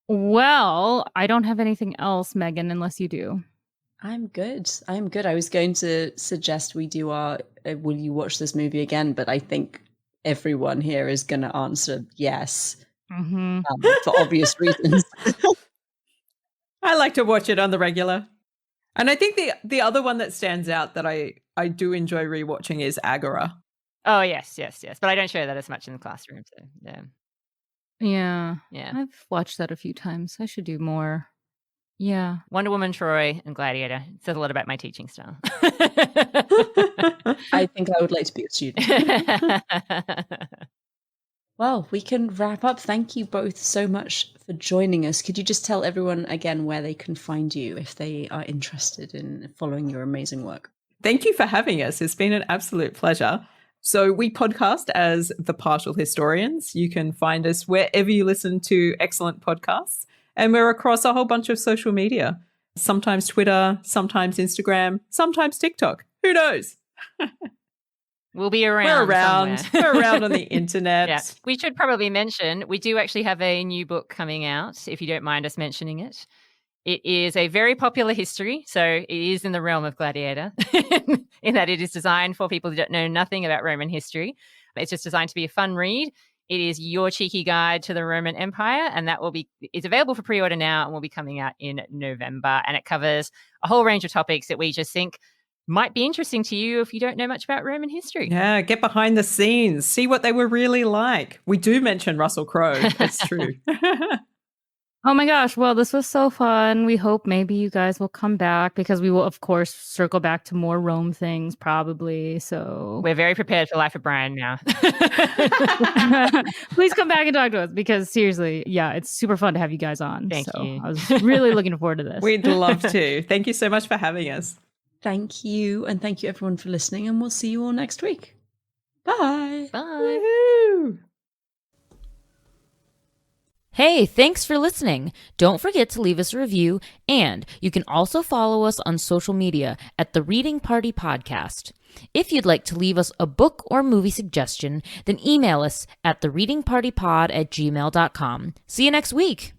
Well, I don't have anything else, Megan, unless you do. I'm good. I was going to suggest we do our will you watch this movie again? But I think everyone here is going to answer yes, Mm-hmm. for obvious reasons. I like to watch it on the regular. And I think the other one that stands out that I do enjoy rewatching is Agora. Oh, yes. But I don't show that as much in the classroom. So, yeah. Yeah. I've watched that a few times. I should do more. Yeah. Wonder Woman, Troy, and Gladiator. It says a lot about my teaching style. I think I would like to be a student. Well, we can wrap up. Thank you both so much for joining us. Could you just tell everyone again where they can find you if they are interested in following your amazing work? Thank you for having us. It's been an absolute pleasure. So we podcast as The Partial Historians. You can find us wherever you listen to excellent podcasts. And we're across a whole bunch of social media, sometimes Twitter, sometimes Instagram, sometimes TikTok. Who knows? We'll be around. We're around on the internet. Yeah. We should probably mention, we do actually have a new book coming out, if you don't mind us mentioning it. It is a very popular history, so it is in the realm of Gladiator, in that it is designed for people who don't know nothing about Roman history. It's just designed to be a fun read. It is Your Cheeky Guide to the Roman Empire, and it's available for pre-order now and will be coming out in November. And it covers a whole range of topics that we just think might be interesting to you if you don't know much about Roman history. Yeah, get behind the scenes, see what they were really like. We do mention Russell Crowe. That's true. Oh my gosh. Well, this was so fun. We hope maybe you guys will come back because we will, of course, circle back to more Rome things probably. So we're very prepared for Life of Brian now. Please come back and talk to us because seriously, yeah, it's super fun to have you guys on. Thank you. I was really looking forward to this. We'd love to. Thank you so much for having us. Thank you. And thank you everyone for listening. And we'll see you all next week. Bye. Bye. Woohoo! Hey, thanks for listening. Don't forget to leave us a review, and you can also follow us on social media at The Reading Party Podcast. If you'd like to leave us a book or movie suggestion, then email us at thereadingpartypod@gmail.com. See you next week.